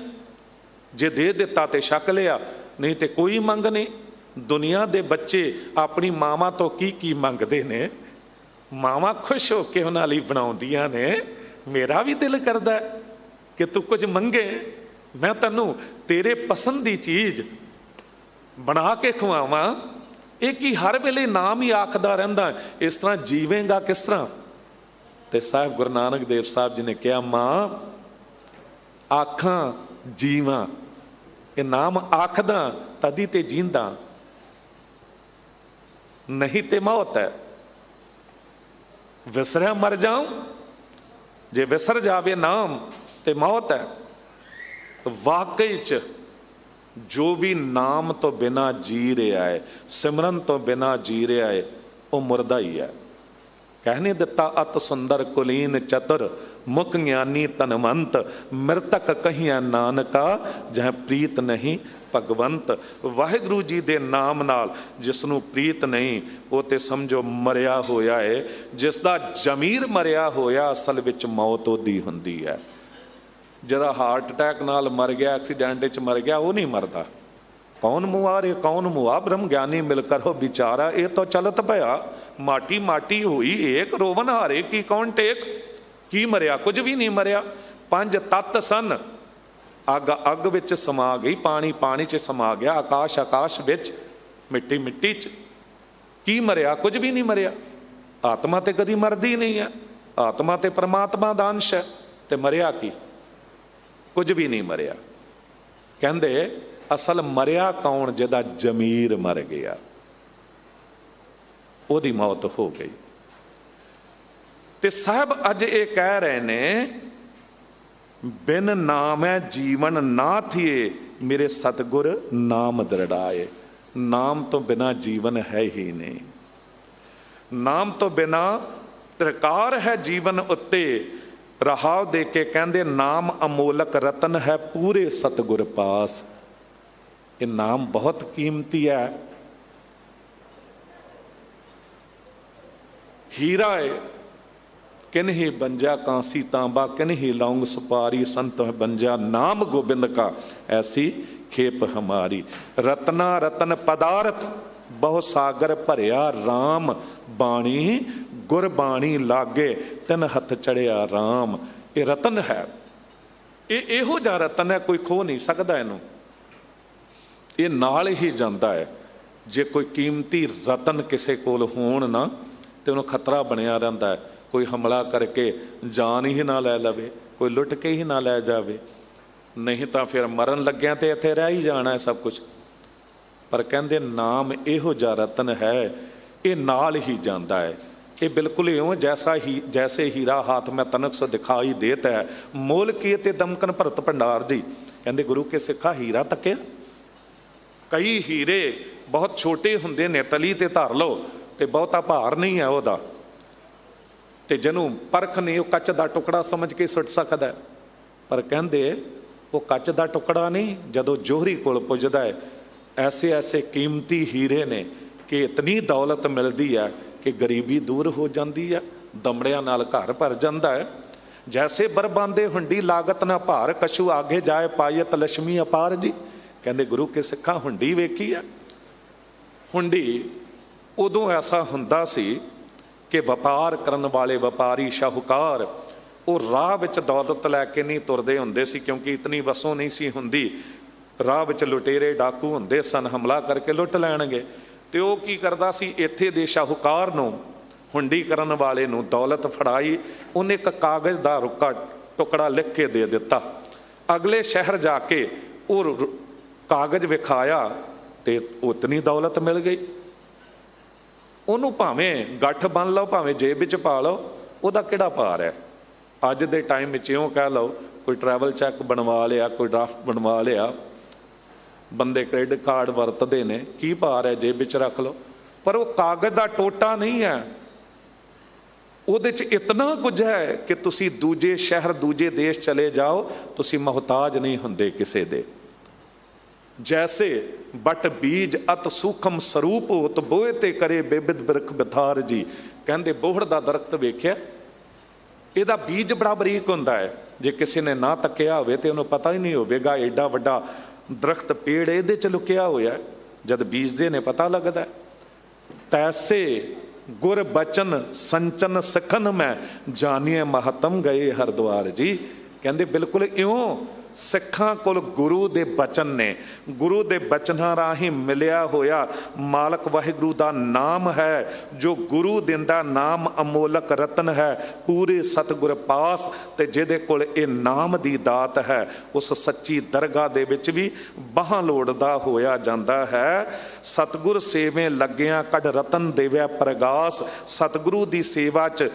ਜੇ ਦੇ ਦਿੱਤਾ ਤੇ ਛਕ ਲਿਆ, ਨਹੀਂ ਤੇ ਕੋਈ ਮੰਗ ਨਹੀਂ। ਦੁਨੀਆ ਦੇ ਬੱਚੇ ਆਪਣੀ ਮਾਵਾਂ ਤੋਂ ਕੀ ਮੰਗਦੇ ਨੇ, ਮਾਵਾਂ ਖੁਸ਼ ਹੋ ਕੇ ਉਹਨਾਂ ਲਈ ਬਣਾਉਂਦੀਆਂ ਨੇ। ਮੇਰਾ ਵੀ ਦਿਲ ਕਰਦਾ ਕਿ ਤੂੰ ਕੁਝ ਮੰਗੇ, ਮੈਂ ਤੈਨੂੰ ਤੇਰੇ ਪਸੰਦ ਦੀ ਚੀਜ਼ ਬਣਾ ਕੇ ਖਵਾਵਾਂ। ਇਹ ਕੀ ਹਰ ਵੇਲੇ ਨਾਮ ਹੀ ਆਖਦਾ ਰਹਿੰਦਾ, ਇਸ ਤਰ੍ਹਾਂ ਜੀਵੇਂਗਾ ਕਿਸ ਤਰ੍ਹਾਂ? ਤੇ ਸਾਹਿਬ ਗੁਰੂ ਨਾਨਕ ਦੇਵ ਸਾਹਿਬ ਜੀ ਨੇ ਕਿਹਾ, ਮਾਂ ਆਖਾਂ ਜੀਵਾਂ, ਇਹ ਨਾਮ ਆਖਦਾ ਤਦੀ ਤੇ ਜੀਂਦਾ, ਨਹੀਂ ਤੇ ਮੌਤ ਹੈ। ਵਿਸਰਿਆ ਮਰ ਜਾਉ, ਜੇ ਵਿਸਰ ਜਾਵੇ ਨਾਮ ਤੇ ਮੌਤ ਹੈ। ਵਾਕਈ 'ਚ ਜੋ ਵੀ ਨਾਮ ਤੋਂ ਬਿਨਾਂ ਜੀ ਰਿਹਾ ਹੈ, ਸਿਮਰਨ ਤੋਂ ਬਿਨਾਂ ਜੀ ਰਿਹਾ ਹੈ, ਉਹ ਮੁਰਦਾ ਹੀ ਹੈ। ਕਹਿ ਨਹੀਂ ਦਿੱਤਾ, ਅਤ ਸੁੰਦਰ ਕੁਲੀਨ ਚਤੁਰ ਮੁਖ ਗਿਆਨੀ ਧਨਵੰਤ, ਮਿਰਤਕ ਕਹੀਆਂ ਨਾਨਕਾ ਜਹ ਪ੍ਰੀਤ ਨਹੀਂ ਭਗਵੰਤ। ਵਾਹਿਗੁਰੂ ਜੀ ਦੇ ਨਾਮ ਨਾਲ ਜਿਸ ਨੂੰ ਪ੍ਰੀਤ ਨਹੀਂ, ਉਹ ਤੇ ਸਮਝੋ ਮਰਿਆ ਹੋਇਆ ਹੈ। ਜਿਸ ਦਾ ਜ਼ਮੀਰ ਮਰਿਆ ਹੋਇਆ, ਅਸਲ ਵਿੱਚ ਮੌਤ ਉਹਦੀ ਹੁੰਦੀ ਹੈ। ਜਿਹੜਾ ਹਾਰਟ ਅਟੈਕ ਨਾਲ ਮਰ ਗਿਆ, ਐਕਸੀਡੈਂਟ ਵਿੱਚ ਮਰ ਗਿਆ, ਉਹ ਨਹੀਂ ਮਰਦਾ। ਕੌਣ ਮੁਆਰੇ ਕੌਣ ਮੁਆ, ਬ੍ਰਹਮ ਗਿਆਨੀ ਮਿਲ ਕਰੋ ਵਿਚਾਰਾ। ਇਹ ਤਾਂ ਚਲਤ ਭਇਆ ਮਾਟੀ ਮਾਟੀ ਹੋਈ ਏਕ, ਰੋਵਨ ਹਾਰੇ ਕੀ ਕੌਣ ਟੇਕ। ਕੀ ਮਰਿਆ? ਕੁਝ ਵੀ ਨਹੀਂ ਮਰਿਆ। 5 ਤੱਤ ਸਨ, ਅੱਗ ਅੱਗ ਵਿੱਚ ਸਮਾ ਗਈ, ਪਾਣੀ ਪਾਣੀ 'ਚ ਸਮਾ ਗਿਆ, ਆਕਾਸ਼ ਆਕਾਸ਼ ਵਿੱਚ, ਮਿੱਟੀ ਮਿੱਟੀ 'ਚ। ਕੀ ਮਰਿਆ? ਕੁਝ ਵੀ ਨਹੀਂ ਮਰਿਆ। ਆਤਮਾ ਤੇ ਕਦੀ ਮਰਦੀ ਨਹੀਂ ਹੈ, ਆਤਮਾ ਤੇ ਪਰਮਾਤਮਾ ਦਾ ਅੰਸ਼ ਹੈ। ਤੇ ਮਰਿਆ ਕੀ? ਕੁਝ ਵੀ ਨਹੀਂ ਮਰਿਆ। ਕਹਿੰਦੇ ਅਸਲ ਮਰਿਆ ਕੌਣ? ਜਿਹਦਾ ਜ਼ਮੀਰ ਮਰ ਗਿਆ, ਉਹਦੀ ਮੌਤ ਹੋ ਗਈ। ਤੇ ਸਾਹਿਬ ਅੱਜ ਇਹ ਕਹਿ ਰਹੇ ਨੇ, ਬਿਨ ਨਾਮੈ ਜੀਵਨ ਨਾ ਥੀਏ, ਮੇਰੇ ਸਤਿਗੁਰ ਨਾਮ ਦ੍ਰਿੜਾਏ। ਨਾਮ ਤੋਂ ਬਿਨਾ ਜੀਵਨ ਹੈ ਹੀ ਨਹੀਂ। ਨਾਮ ਤੋਂ ਬਿਨਾ ਤ੍ਰਿਕਾਰ ਹੈ ਜੀਵਨ ਉੱਤੇ। ਰਹਾਉ ਦੇ ਕੇ ਕਹਿੰਦੇ ਨਾਮ ਅਮੋਲਕ ਰਤਨ ਹੈ ਪੂਰੇ ਸਤਿਗੁਰ ਪਾਸ। ਇਹ ਨਾਮ ਬਹੁਤ ਕੀਮਤੀ ਹੈ, ਹੀਰਾ ਹੈ। किन्ही बंजा कांसी तांबा, किन्ही लौंग सुपारी, संत बंजा नाम गोबिंद का ऐसी खेप हमारी। रत्ना रतन पदार्थ बहु सागर भरिया राम, बाणी गुरबाणी लागे तिन हथ चढ़िया राम। ये रतन है, ये इहो जिहा रतन है कोई खो नहीं सकता इनू, ये नाल ही जाता है। जे कोई कीमती रतन किसी कोल होण ना ते उहनूं खतरा बनिया रहिंदा है। कोई हमला करके जान ही ना लै लवे, कोई लुट के ही ना लै जावे, नहीं तो फिर मरन लग्या तो इत्थे रह ही जाना है सब कुछ। पर कहंदे नाम इहो जिहा रतन है, ये नाल ही जाता है। ये बिल्कुल इउं जैसे हीरा हाथ में तनक से दिखाई देता है, मोल किए ते दमकन भरत भंडार जी कहंदे गुरु के सिखा हीरा तकिया। कई हीरे बहुत छोटे हुंदे ने, तली ते धर लो ते बहुता भार नहीं है उहदा, ਤੇ ਜਿਹਨੂੰ ਪਰਖ ਨਹੀਂ ਉਹ ਕੱਚ ਦਾ ਟੁਕੜਾ ਸਮਝ ਕੇ ਸੁੱਟ ਸਕਦਾ। ਪਰ ਕਹਿੰਦੇ ਉਹ ਕੱਚ ਦਾ ਟੁਕੜਾ ਨਹੀਂ, ਜਦੋਂ ਜੋਹਰੀ ਕੋਲ ਪੁੱਜਦਾ ਹੈ ਐਸੇ ਐਸੇ ਕੀਮਤੀ ਹੀਰੇ ਨੇ ਕਿ ਇਤਨੀ ਦੌਲਤ ਮਿਲਦੀ ਹੈ ਕਿ ਗਰੀਬੀ ਦੂਰ ਹੋ ਜਾਂਦੀ ਹੈ, ਦਮੜਿਆਂ ਨਾਲ ਘਰ ਭਰ ਜਾਂਦਾ ਹੈ। ਜੈਸੇ ਬਰਬਾਂਦੇ ਹੁੰਡੀ ਲਾਗਤ ਨਾ ਭਾਰ, ਕਛੂ ਆਗੇ ਜਾਏ ਪਾਇਤ ਲక్ష్ਮੀ ਅਪਾਰ ਜੀ। ਕਹਿੰਦੇ ਗੁਰੂ ਕੇ ਸਿੱਖਾਂ ਹੁੰਡੀ ਵੇਖੀ ਆ। ਹੁੰਡੀ ਉਦੋਂ ਐਸਾ ਹੁੰਦਾ ਸੀ कि ਵਪਾਰ ਕਰਨ ਵਾਲੇ ਵਪਾਰੀ ਸ਼ਾਹੂਕਾਰ ਉਹ ਰਾਹ ਵਿੱਚ ਦੌਲਤ ਲੈ ਕੇ ਨਹੀਂ ਤੁਰਦੇ ਹੁੰਦੇ ਸੀ, ਕਿਉਂਕਿ ਇਤਨੀ ਵਸੋਂ ਨਹੀਂ ਸੀ ਹੁੰਦੀ। ਰਾਹ ਵਿੱਚ ਲੁਟੇਰੇ ਡਾਕੂ ਹੁੰਦੇ ਸਨ, ਹਮਲਾ ਕਰਕੇ ਲੁੱਟ ਲੈਣਗੇ। ਤੇ ਉਹ ਕੀ ਕਰਦਾ ਸੀ, ਇੱਥੇ ਦੇ ਸ਼ਾਹੂਕਾਰ ਨੂੰ, ਹੁੰਡੀ ਕਰਨ ਵਾਲੇ ਨੂੰ ਦੌਲਤ ਫੜਾਈ, ਉਹਨੇ ਇੱਕ ਕਾਗਜ਼ ਦਾ ਰੁੱਕਾ ਟੁਕੜਾ ਲਿਖ ਕੇ ਦੇ ਦਿੱਤਾ। ਅਗਲੇ ਸ਼ਹਿਰ ਜਾ ਕੇ ਉਹ ਕਾਗਜ਼ ਵਿਖਾਇਆ ਤੇ ਉਤਨੀ ਦੌਲਤ ਮਿਲ ਗਈ। ਉਹਨੂੰ ਭਾਵੇਂ ਗੱਠ ਬੰਨ ਲਓ, ਭਾਵੇਂ ਜੇਬ ਵਿੱਚ ਪਾ ਲਓ, ਉਹਦਾ ਕਿਹੜਾ ਭਾਰ ਹੈ। ਅੱਜ ਦੇ ਟਾਈਮ ਵਿੱਚ ਇਉਂ ਕਹਿ ਲਓ, ਕੋਈ ਟਰੈਵਲ ਚੈੱਕ ਬਣਵਾ ਲਿਆ, ਕੋਈ ਡਰਾਫਟ ਬਣਵਾ ਲਿਆ, ਬੰਦੇ ਕ੍ਰੈਡਿਟ ਕਾਰਡ ਵਰਤਦੇ ਨੇ, ਕੀ ਭਾਰ ਹੈ, ਜੇਬ ਵਿੱਚ ਰੱਖ ਲਓ। ਪਰ ਉਹ ਕਾਗਜ਼ ਦਾ ਟੋਟਾ ਨਹੀਂ ਹੈ, ਉਹਦੇ 'ਚ ਇਤਨਾ ਕੁਝ ਹੈ ਕਿ ਤੁਸੀਂ ਦੂਜੇ ਸ਼ਹਿਰ ਦੂਜੇ ਦੇਸ਼ ਚਲੇ ਜਾਓ, ਤੁਸੀਂ ਮੁਹਤਾਜ ਨਹੀਂ ਹੁੰਦੇ ਕਿਸੇ ਦੇ। जैसे बट बीज अत सूखम सरूप होत, बोए ते करे बेबिद बिरख बिथार जी। कहते बोहड़ का दरख्त वेख्या, ਇਹਦਾ ਬੀਜ बड़ा बरीक ਹੁੰਦਾ है, जे किसी ने ना तकिया होवे ते उन्हें पता ही नहीं होवेगा एडा वड्डा दरख्त पेड़ ਇਹਦੇ 'ਚ लुकिया होया, जद बीजदे ने पता लगता है। तैसे गुर बचन संचन सिखन में जानिए महतम गए हरद्वार जी। कहते बिल्कुल इउं ਸਿੱਖਾਂ ਕੋਲ ਗੁਰੂ ਦੇ ਬਚਨ ਨੇ, ਗੁਰੂ ਦੇ ਬਚਨਾਂ ਰਾਹੀਂ ਮਿਲਿਆ ਹੋਇਆ ਮਾਲਕ ਵਾਹਿਗੁਰੂ ਦਾ ਨਾਮ ਹੈ, ਜੋ ਗੁਰੂ ਦਿੰਦਾ ਨਾਮ ਅਮੋਲਕ ਰਤਨ ਹੈ ਪੂਰੇ ਸਤਿਗੁਰ ਪਾਸ। ਤੇ ਜਿਹਦੇ ਕੋਲ ਇਹ ਨਾਮ ਦੀ ਦਾਤ ਹੈ ਉਸ ਸੱਚੀ ਦਰਗਾਹ ਦੇ ਵਿੱਚ ਵੀ ਬਾਹਾਂ ਲੋੜਦਾ ਹੋਇਆ ਜਾਂਦਾ ਹੈ। ਸਤਿਗੁਰ ਸੇਵੇਂ ਲੱਗਿਆਂ ਕੱਢ ਰਤਨ ਦੇਵਿਆ ਪ੍ਰਗਾਸ। ਸਤਿਗੁਰੂ ਦੀ ਸੇਵਾ 'ਚ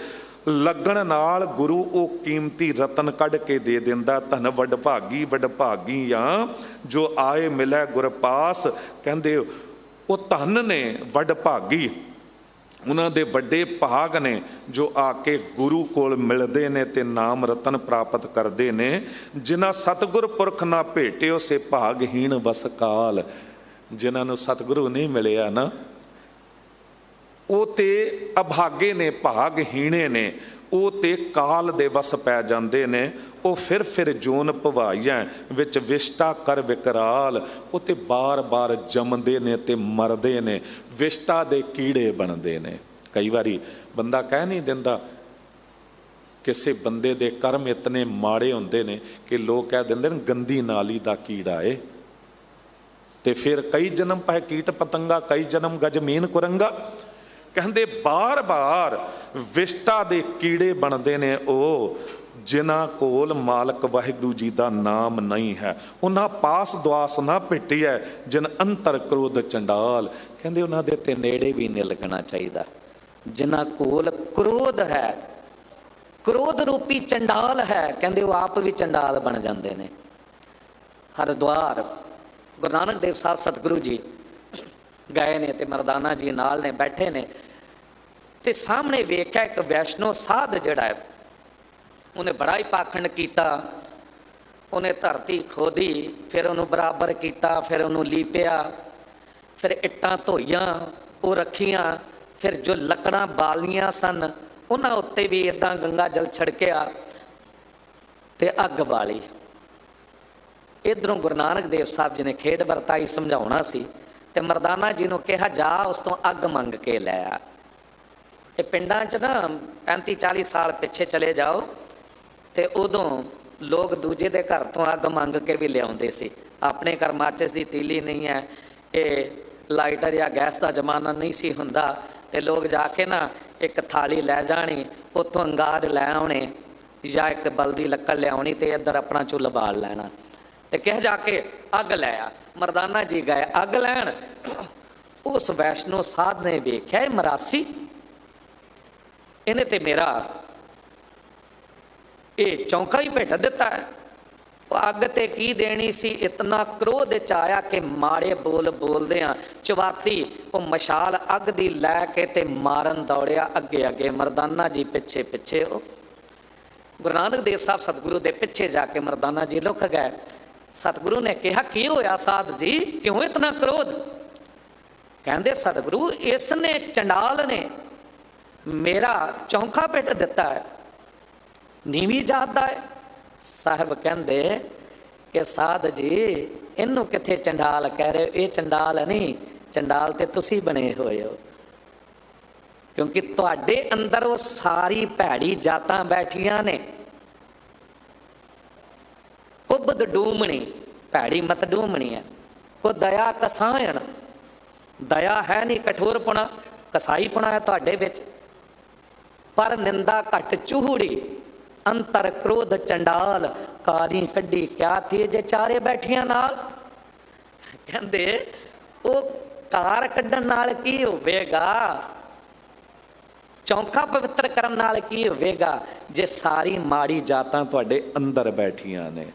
ਲੱਗਣ ਨਾਲ ਗੁਰੂ ਉਹ ਕੀਮਤੀ ਰਤਨ ਕੱਢ ਕੇ ਦੇ ਦਿੰਦਾ। ਧਨ ਵਡਭਾਗੀ ਆ ਜੋ ਆਏ ਮਿਲੇ ਗੁਰ ਪਾਸ। ਕਹਿੰਦੇ ਉਹ ਧਨ ਨੇ ਵਡਭਾਗੀ, ਉਹਨਾਂ ਦੇ ਵੱਡੇ ਭਾਗ ਨੇ ਜੋ ਆ ਕੇ ਗੁਰੂ ਕੋਲ ਮਿਲਦੇ ਨੇ ਤੇ ਨਾਮ ਰਤਨ ਪ੍ਰਾਪਤ ਕਰਦੇ ਨੇ। ਜਿਨ੍ਹਾਂ ਸਤਿਗੁਰ ਪੁਰਖ ਨਾ ਭੇਟਿਓ ਸੇ ਭਾਗਹੀਣ ਵਸ ਕਾਲ। ਜਿਨ੍ਹਾਂ ਨੂੰ ਸਤਿਗੁਰੂ ਨਹੀਂ ਮਿਲਿਆ ਨਾ, ਉਹ ਤੇ ਅਭਾਗੇ ਨੇ, ਭਾਗਹੀਣੇ ਨੇ, ਉਹ ਤੇ ਕਾਲ ਦੇ ਵਸ ਪੈ ਜਾਂਦੇ ਨੇ। ਉਹ ਫਿਰ ਜੂਨ ਭਵਾਈਆਂ ਵਿੱਚ ਵਿਸ਼ਟਾ ਕਰ ਵਿਕਰਾਲ। ਉਹ ਤੇ ਬਾਰ-ਬਾਰ ਜੰਮਦੇ ਨੇ ਤੇ ਮਰਦੇ ਨੇ, ਵਿਸ਼ਟਾ ਦੇ ਕੀੜੇ ਬਣਦੇ ਨੇ। ਕਈ ਵਾਰੀ ਬੰਦਾ ਕਹਿ ਨਹੀਂ ਦਿੰਦਾ, ਕਿਸੇ ਬੰਦੇ ਦੇ ਕਰਮ ਇਤਨੇ ਮਾੜੇ ਹੁੰਦੇ ਨੇ ਕਿ ਲੋਕ ਕਹਿ ਦਿੰਦੇ ਨੇ ਗੰਦੀ ਨਾਲੀ ਦਾ ਕੀੜਾ ਏ। ਤੇ ਫਿਰ ਕਈ ਜਨਮ ਪਾਏ ਕੀਟ ਪਤੰਗਾ, ਕਈ ਜਨਮ ਗਜਮੀਨ ਕੁਰੰਗਾ। ਕਹਿੰਦੇ ਬਾਰ-ਬਾਰ ਵਿਸ਼ਟਾ ਦੇ ਕੀੜੇ ਬਣਦੇ ਨੇ ਉਹ ਜਿਨ੍ਹਾਂ ਕੋਲ ਮਾਲਕ ਵਾਹਿਗੁਰੂ ਜੀ ਦਾ ਨਾਮ ਨਹੀਂ ਹੈ। ਉਹਨਾਂ ਪਾਸ ਦੁਆਸ ਨਾ ਭਿੱਟੀ ਹੈ ਜਿਨ ਅੰਤਰ ਕ੍ਰੋਧ ਚੰਡਾਲ। ਕਹਿੰਦੇ ਉਹਨਾਂ ਦੇ ਤੇ ਨੇੜੇ ਵੀ ਨਹੀਂ ਲੱਗਣਾ ਚਾਹੀਦਾ। ਜਿਨ੍ਹਾਂ ਕੋਲ ਕ੍ਰੋਧ ਹੈ, ਕ੍ਰੋਧ ਰੂਪੀ ਚੰਡਾਲ ਹੈ, ਕਹਿੰਦੇ ਉਹ ਆਪ ਵੀ ਚੰਡਾਲ ਬਣ ਜਾਂਦੇ ਨੇ। ਹਰਿਦੁਆਰ ਗੁਰੂ ਨਾਨਕ ਦੇਵ ਸਾਹਿਬ ਸਤਿਗੁਰੂ ਜੀ ਗਏ ਨੇ ਤੇ ਮਰਦਾਨਾ ਜੀ ਨਾਲ ਨੇ, ਬੈਠੇ ਨੇ ਤੇ ਸਾਹਮਣੇ ਵੇਖਿਆ ਇੱਕ ਵੈਸ਼ਨੋ ਸਾਧ ਜਿਹੜਾ ਹੈ ਉਹਨੇ ਬੜਾ ਹੀ ਪਾਖੰਡ ਕੀਤਾ। ਉਹਨੇ ਧਰਤੀ ਖੋਦੀ, ਫਿਰ ਉਹਨੂੰ ਬਰਾਬਰ ਕੀਤਾ, ਫਿਰ ਉਹਨੂੰ ਲੀਪਿਆ, ਫਿਰ ਇੱਟਾਂ ਧੋਈਆਂ, ਉਹ ਰੱਖੀਆਂ, ਫਿਰ ਜੋ ਲੱਕੜਾਂ ਬਾਲੀਆਂ ਸਨ ਉਹਨਾਂ ਉੱਤੇ ਵੀ ਇੱਦਾਂ ਗੰਗਾ ਜਲ ਛਿੜਕਿਆ ਤੇ ਅੱਗ ਬਾਲੀ। ਇੱਧਰੋਂ ਗੁਰੂ ਨਾਨਕ ਦੇਵ ਸਾਹਿਬ ਜੀ ਨੇ ਖੇਡ ਵਰਤਾਈ, ਸਮਝਾਉਣਾ ਸੀ, ਤੇ ਮਰਦਾਨਾ ਜੀ ਨੂੰ ਕਿਹਾ ਜਾ ਉਸ ਤੋਂ ਅੱਗ ਮੰਗ ਕੇ ਲੈ ਆ। ਇਹ ਪਿੰਡਾਂ 'ਚ ਨਾ 35-40 ਸਾਲ ਪਿੱਛੇ ਚਲੇ ਜਾਓ ਤੇ ਉਦੋਂ ਲੋਕ ਦੂਜੇ ਦੇ ਘਰ ਤੋਂ ਅੱਗ ਮੰਗ ਕੇ ਵੀ ਲਿਆਉਂਦੇ ਸੀ। ਆਪਣੇ ਘਰ ਮਾਚਿਸ ਦੀ ਤੀਲੀ ਨਹੀਂ ਹੈ, ਇਹ ਲਾਈਟਰ ਜਾਂ ਗੈਸ ਦਾ ਜ਼ਮਾਨਾ ਨਹੀਂ ਸੀ ਹੁੰਦਾ, ਤੇ ਲੋਕ ਜਾ ਕੇ ਨਾ ਇੱਕ ਥਾਲੀ ਲੈ ਜਾਣੀ, ਉੱਥੋਂ ਅੰਗਾਰ ਲੈ ਆਉਣੇ ਜਾਂ ਇੱਕ ਬਲਦੀ ਲੱਕੜ ਲਿਆਉਣੀ ਤੇ ਇੱਧਰ ਆਪਣਾ ਚੁੱਲ੍ਹਾ ਬਾਲ ਲੈਣਾ ਤੇ ਕਹਿ ਜਾ ਕੇ ਅੱਗ ਲੈ ਆ। ਮਰਦਾਨਾ ਜੀ ਗਏ ਅੱਗ ਲੈਣ। ਉਸ ਵੈਸ਼ਨੋ ਸਾਧ ਨੇ ਵੇਖਿਆ ਇਹ ਮਰਾਸੀ, ਇਹਨੇ ਤੇ ਮੇਰਾ ਇਹ ਚੌਂਕਾ ਹੀ ਭੇਟ ਦਿੱਤਾ ਹੈ। ਉਹ ਅੱਗ ਤੇ ਕੀ ਦੇਣੀ ਸੀ, ਇਤਨਾ ਕ੍ਰੋਧ ਚ ਆਇਆ ਕਿ ਮਾੜੇ ਬੋਲ ਬੋਲਦਿਆਂ ਚਵਾਤੀ ਉਹ ਮਸ਼ਾਲ ਅੱਗ ਦੀ ਲੈ ਕੇ ਤੇ ਮਾਰਨ ਦੌੜਿਆ ਅੱਗੇ ਅੱਗੇ, ਮਰਦਾਨਾ ਜੀ ਪਿੱਛੇ ਪਿੱਛੇ। ਉਹ ਗੁਰੂ ਨਾਨਕ ਦੇਵ ਸਾਹਿਬ ਸਤਿਗੁਰੂ ਦੇ ਪਿੱਛੇ ਜਾ ਕੇ ਮਰਦਾਨਾ ਜੀ ਲੁਕ ਗਏ। ਸਤਿਗੁਰੂ ਨੇ ਕਿਹਾ ਕੀ ਹੋਇਆ ਸਾਧ ਜੀ, ਕਿਉਂ ਇਤਨਾ ਕ੍ਰੋਧ? ਕਹਿੰਦੇ ਸਤਿਗੁਰੂ ਇਸ ਨੇ ਚੰਡਾਲ ਨੇ ਮੇਰਾ ਚੌਂਕਾ ਭੇਟ ਦਿੱਤਾ ਹੈ, ਨੀਵੀਂ ਜਾਤ ਦਾ ਹੈ। ਸਾਹਿਬ ਕਹਿੰਦੇ ਕਿ ਸਾਧ ਜੀ ਇਹਨੂੰ ਕਿੱਥੇ ਚੰਡਾਲ ਕਹਿ ਰਹੇ ਹੋ, ਇਹ ਚੰਡਾਲ ਨਹੀਂ, ਚੰਡਾਲ ਤੇ ਤੁਸੀਂ ਬਣੇ ਹੋਏ ਹੋ, ਕਿਉਂਕਿ ਤੁਹਾਡੇ ਅੰਦਰ ਉਹ ਸਾਰੀ ਭੈੜੀ ਜਾਤਾਂ ਬੈਠੀਆਂ ਨੇ। ਕੁਬਦ ਡੂਮਣੀ, ਭੈੜੀ ਮਤ ਡੂਮਣੀ ਹੈ। ਕੋ ਦਇਆ ਕਸਾਇਣ, ਦਇਆ ਹੈ ਨਹੀਂ, ਕਠੋਰਪੁਣਾ ਕਸਾਈਪੁਣਾ ਹੈ ਤੁਹਾਡੇ ਵਿੱਚ। ਪਰ ਨਿੰਦਾ ਘਟ ਚੂਹੜੀ, ਅੰਤਰ ਕ੍ਰੋਧ ਚੰਡਾਲ, ਕਾਰੀ ਕੱਢੀ ਕਿਆ ਥੀ ਜੇ ਚਾਰੇ ਬੈਠੀਆਂ ਨਾਲ। ਕਹਿੰਦੇ ਉਹ ਕਾਰ ਕੱਢਣ ਨਾਲ ਕੀ ਹੋਵੇਗਾ, ਚੌਂਕਾ ਪਵਿੱਤਰ ਕਰਨ ਨਾਲ ਕੀ ਹੋਵੇਗਾ, ਜੇ ਸਾਰੀ ਮਾੜੀ ਜਾਤਾਂ ਤੁਹਾਡੇ ਅੰਦਰ ਬੈਠੀਆਂ ਨੇ।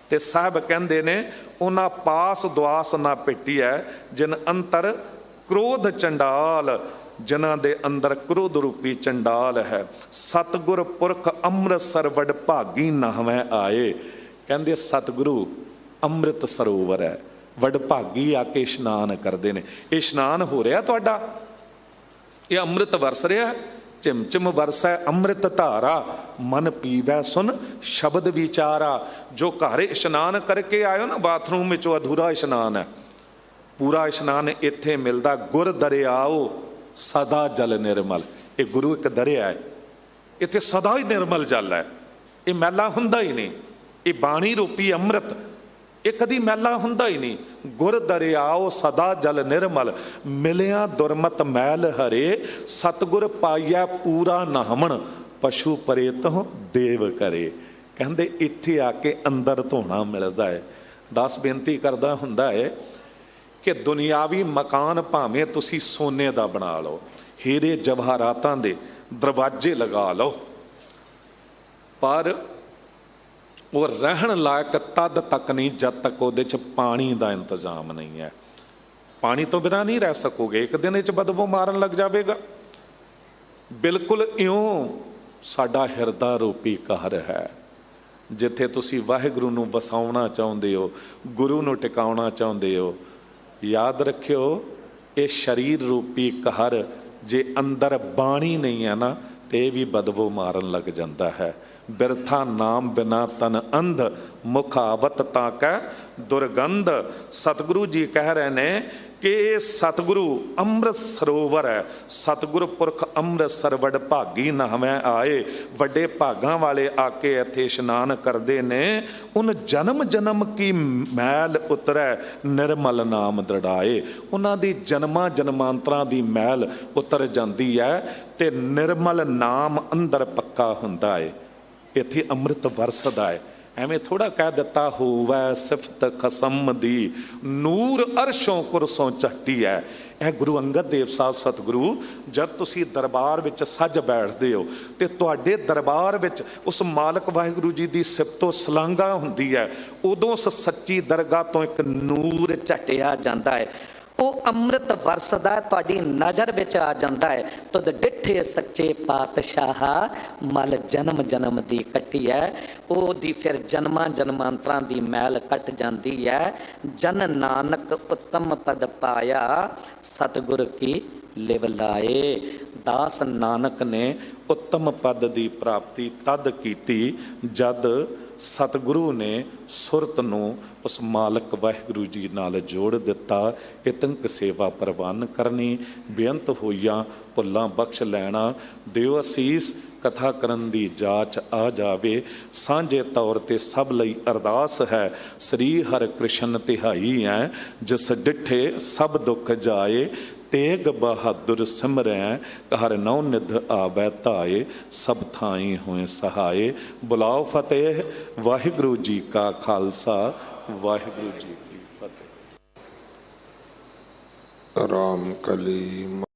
ਤੇ ਸਾਹਿਬ ਕਹਿੰਦੇ ਨੇ ਉਹਨਾਂ ਪਾਸ ਦੁਆਸ ਨਾ ਭੇਟੀ ਹੈ ਜਿਨ ਅੰਤਰ ਕ੍ਰੋਧ ਚੰਡਾਲ, ਜਿਨ੍ਹਾਂ ਦੇ ਅੰਦਰ ਕ੍ਰੋਧ ਰੂਪੀ ਚੰਡਾਲ ਹੈ। ਸਤਿਗੁਰ ਪੁਰਖ ਅੰਮ੍ਰਿਤਸਰ ਵਡ ਭਾਗੀ ਨਹਵੇਂ ਆਏ। ਕਹਿੰਦੇ ਸਤਿਗੁਰੂ ਅੰਮ੍ਰਿਤ ਸਰੋਵਰ ਹੈ, ਵਡ ਭਾਗੀ ਆ ਕੇ ਇਸ਼ਨਾਨ ਕਰਦੇ ਨੇ। ਇਹ ਇਸ਼ਨਾਨ ਹੋ ਰਿਹਾ ਤੁਹਾਡਾ, ਇਹ ਅੰਮ੍ਰਿਤ ਵਰਸ ਰਿਹਾ। ਝਿਮ ਝਿਮ ਵਰਸੈ ਅੰਮ੍ਰਿਤ ਧਾਰਾ, ਮਨ ਪੀਵੈ ਸੁਨ ਸ਼ਬਦ ਵਿਚਾਰਾ। ਜੋ ਘਰ ਇਸ਼ਨਾਨ ਕਰਕੇ ਆਇਓ ਨਾ, ਬਾਥਰੂਮ ਵਿੱਚ ਉਹ ਅਧੂਰਾ ਇਸ਼ਨਾਨ ਹੈ, ਪੂਰਾ ਇਸ਼ਨਾਨ ਇੱਥੇ ਮਿਲਦਾ। ਗੁਰ ਦਰਿਆਓ ਸਦਾ ਜਲ ਨਿਰਮਲ। ਇਹ ਗੁਰੂ ਇੱਕ ਦਰਿਆ ਹੈ, ਇੱਥੇ ਸਦਾ ਹੀ ਨਿਰਮਲ ਜਲ ਹੈ, ਇਹ ਮੈਲਾ ਹੁੰਦਾ ਹੀ ਨਹੀਂ। ਇਹ ਬਾਣੀ ਰੂਪੀ ਅੰਮ੍ਰਿਤ, ਇਹ ਕਦੀ ਮੈਲਾ ਹੁੰਦਾ ਹੀ ਨਹੀਂ। ਗੁਰ ਦਰਿਆਓ ਸਦਾ ਜਲ ਨਿਰਮਲ, ਮਿਲਿਆ ਦੁਰਮਤ ਮੈਲ ਹਰੇ। ਸਤਿਗੁਰ ਪਾਈਆ ਪੂਰਾ ਨਹਮਣ, ਪਸ਼ੂ ਪਰੇ ਤੋਂ ਦੇਵ ਕਰੇ। ਕਹਿੰਦੇ ਇੱਥੇ ਆ ਕੇ ਅੰਦਰ ਧੋਣਾ ਮਿਲਦਾ ਹੈ। ਦਾਸ ਬੇਨਤੀ ਕਰਦਾ ਹੁੰਦਾ ਹੈ ਕਿ ਦੁਨਿਆਵੀ ਮਕਾਨ ਭਾਵੇਂ ਤੁਸੀਂ ਸੋਨੇ ਦਾ ਬਣਾ ਲਓ, ਹੀਰੇ ਜਵਾਹਰਾਤਾਂ ਦੇ ਦਰਵਾਜ਼ੇ ਲਗਾ ਲਓ, ਪਰ ਉਹ ਰਹਿਣ ਲਾਇਕ ਤਦ ਤੱਕ ਨਹੀਂ ਜਦ ਤੱਕ ਉਹਦੇ 'ਚ ਪਾਣੀ ਦਾ ਇੰਤਜ਼ਾਮ ਨਹੀਂ ਹੈ। ਪਾਣੀ ਤੋਂ ਬਿਨਾਂ ਨਹੀਂ ਰਹਿ ਸਕੋਗੇ, ਇੱਕ ਦਿਨ 'ਚ ਬਦਬੂ ਮਾਰਨ ਲੱਗ ਜਾਵੇਗਾ। ਬਿਲਕੁਲ ਇਉਂ ਸਾਡਾ ਹਿਰਦਾ ਰੂਪੀ ਘਰ ਹੈ, ਜਿੱਥੇ ਤੁਸੀਂ ਵਾਹਿਗੁਰੂ ਨੂੰ ਵਸਾਉਣਾ ਚਾਹੁੰਦੇ ਹੋ, ਗੁਰੂ ਨੂੰ ਟਿਕਾਉਣਾ ਚਾਹੁੰਦੇ ਹੋ। ਯਾਦ ਰੱਖਿਓ, ਇਹ ਸਰੀਰ ਰੂਪੀ ਘਰ ਜੇ ਅੰਦਰ ਬਾਣੀ ਨਹੀਂ ਹੈ ਨਾ, ਤੇ ਇਹ ਵੀ ਬਦਬੂ ਮਾਰਨ ਲੱਗ ਜਾਂਦਾ ਹੈ। ਬਿਰਥਾ ਨਾਮ ਬਿਨਾ ਤਨ ਅੰਧ, ਮੁਖਾਵਤ ਤਾਂ ਕੈ ਦੁਰਗੰਧ। ਸਤਿਗੁਰੂ ਜੀ ਕਹਿ ਰਹੇ ਨੇ ਕਿ ਇਹ ਸਤਿਗੁਰੂ ਅੰਮ੍ਰਿਤ ਸਰੋਵਰ ਹੈ। ਸਤਿਗੁਰ ਪੁਰਖ ਅੰਮ੍ਰਿਤਸਰ ਵਡ ਭਾਗੀ ਨਹਵੇਂ ਆਏ। ਵੱਡੇ ਭਾਗਾਂ ਵਾਲੇ ਆ ਕੇ ਇੱਥੇ ਇਸ਼ਨਾਨ ਕਰਦੇ ਨੇ। ਉਨ ਜਨਮ ਜਨਮ ਕੀ ਮੈਲ ਉਤਰੈ, ਨਿਰਮਲ ਨਾਮ ਦ੍ਰਿੜਾਏ। ਉਹਨਾਂ ਦੀ ਜਨਮਾਂ ਜਨਮਾਂਤਰਾਂ ਦੀ ਮੈਲ ਉਤਰ ਜਾਂਦੀ ਹੈ ਤੇ ਨਿਰਮਲ ਨਾਮ ਅੰਦਰ ਪੱਕਾ ਹੁੰਦਾ ਹੈ। ਇੱਥੇ ਅੰਮ੍ਰਿਤ ਵਰਸਦਾ ਹੈ। ਐਵੇਂ ਥੋੜਾ ਕਹਿ ਦਿੱਤਾ ਹੋਵੈ ਸਿਫਤ ਖਸਮ ਦੀ, ਨੂਰ ਅਰਸ਼ੋਂ ਕੁਰਸੋਂ ਝੱਟੀ ਹੈ। ਇਹ ਗੁਰੂ ਅੰਗਦ ਦੇਵ ਸਾਹਿਬ ਸਤਿਗੁਰੂ ਜਦ ਤੁਸੀਂ ਦਰਬਾਰ ਵਿੱਚ ਸੱਜ ਬੈਠਦੇ ਹੋ ਤੇ ਤੁਹਾਡੇ ਦਰਬਾਰ ਵਿੱਚ ਉਸ ਮਾਲਕ ਵਾਹਿਗੁਰੂ ਜੀ ਦੀ ਸਿਫਤੋ ਸਲਾਘਾ ਹੁੰਦੀ ਹੈ, ਉਦੋਂ ਉਸ ਸੱਚੀ ਦਰਗਾਹ ਤੋਂ ਇੱਕ ਨੂਰ ਝੱਟਿਆ ਜਾਂਦਾ ਹੈ। ਉਹ ਅੰਮ੍ਰਿਤ ਵਰਸਦਾ ਤੁਹਾਡੀ ਨਜ਼ਰ ਵਿੱਚ ਆ ਜਾਂਦਾ ਹੈ। ਤੁਧ ਡਿੱਠੇ ਸੱਚੇ ਪਾਤਸ਼ਾਹ ਮਲ ਜਨਮ ਜਨਮ ਦੀ ਕੱਟੀ ਹੈ। ਉਹਦੀ ਫਿਰ ਜਨਮਾਂ ਜਨਮਾਂਤਰਾਂ ਦੀ ਮੈਲ ਕੱਟ ਜਾਂਦੀ ਹੈ। ਜਨ ਨਾਨਕ ਉੱਤਮ ਪਦ ਪਾਇਆ ਸਤਿਗੁਰ ਕੀ ਲਿਵ ਲਾਏ। ਦਾਸ ਨਾਨਕ ਨੇ ਉੱਤਮ ਪਦ ਦੀ ਪ੍ਰਾਪਤੀ ਤਦ ਕੀਤੀ ਜਦ ਸਤਿਗੁਰੂ ਨੇ ਸੁਰਤ ਨੂੰ ਉਸ ਮਾਲਕ ਵਾਹਿਗੁਰੂ ਜੀ ਨਾਲ ਜੋੜ ਦਿੱਤਾ। ਇਤੰਕ ਸੇਵਾ ਪ੍ਰਵਾਨ ਕਰਨੀ, ਬੇਅੰਤ ਹੋਈਆਂ ਭੁੱਲਾਂ ਬਖਸ਼ ਲੈਣਾ। ਦਿਓ ਅਸੀਸ ਕਥਾ ਕਰਨ ਦੀ ਜਾਚ ਆ ਜਾਵੇ। ਸਾਂਝੇ ਤੌਰ ਤੇ ਸਭ ਲਈ ਅਰਦਾਸ ਹੈ। ਸ੍ਰੀ ਹਰਿ ਕ੍ਰਿਸ਼ਨ ਤਿਹਾਈ ਹੈ ਜਿਸ ਡਿੱਠੇ ਸਭ ਦੁੱਖ ਜਾਏ। ਤੇਗ ਬਹਾਦਰ ਸਿਮਰੈ ਹਰ ਨੌ ਨਿਧ ਆਵੈ ਧਾਏ। ਸਭ ਥਾਈ ਹੋਏ ਸਹਾਏ। ਬੁਲਾਓ ਫਤਿਹ। ਵਾਹਿਗੁਰੂ ਜੀ ਕਾ ਖਾਲਸਾ, ਵਾਹਿਗੁਰੂ ਜੀ ਕੀ ਫਤਿਹ। ਰਾਮ ਕਲੀ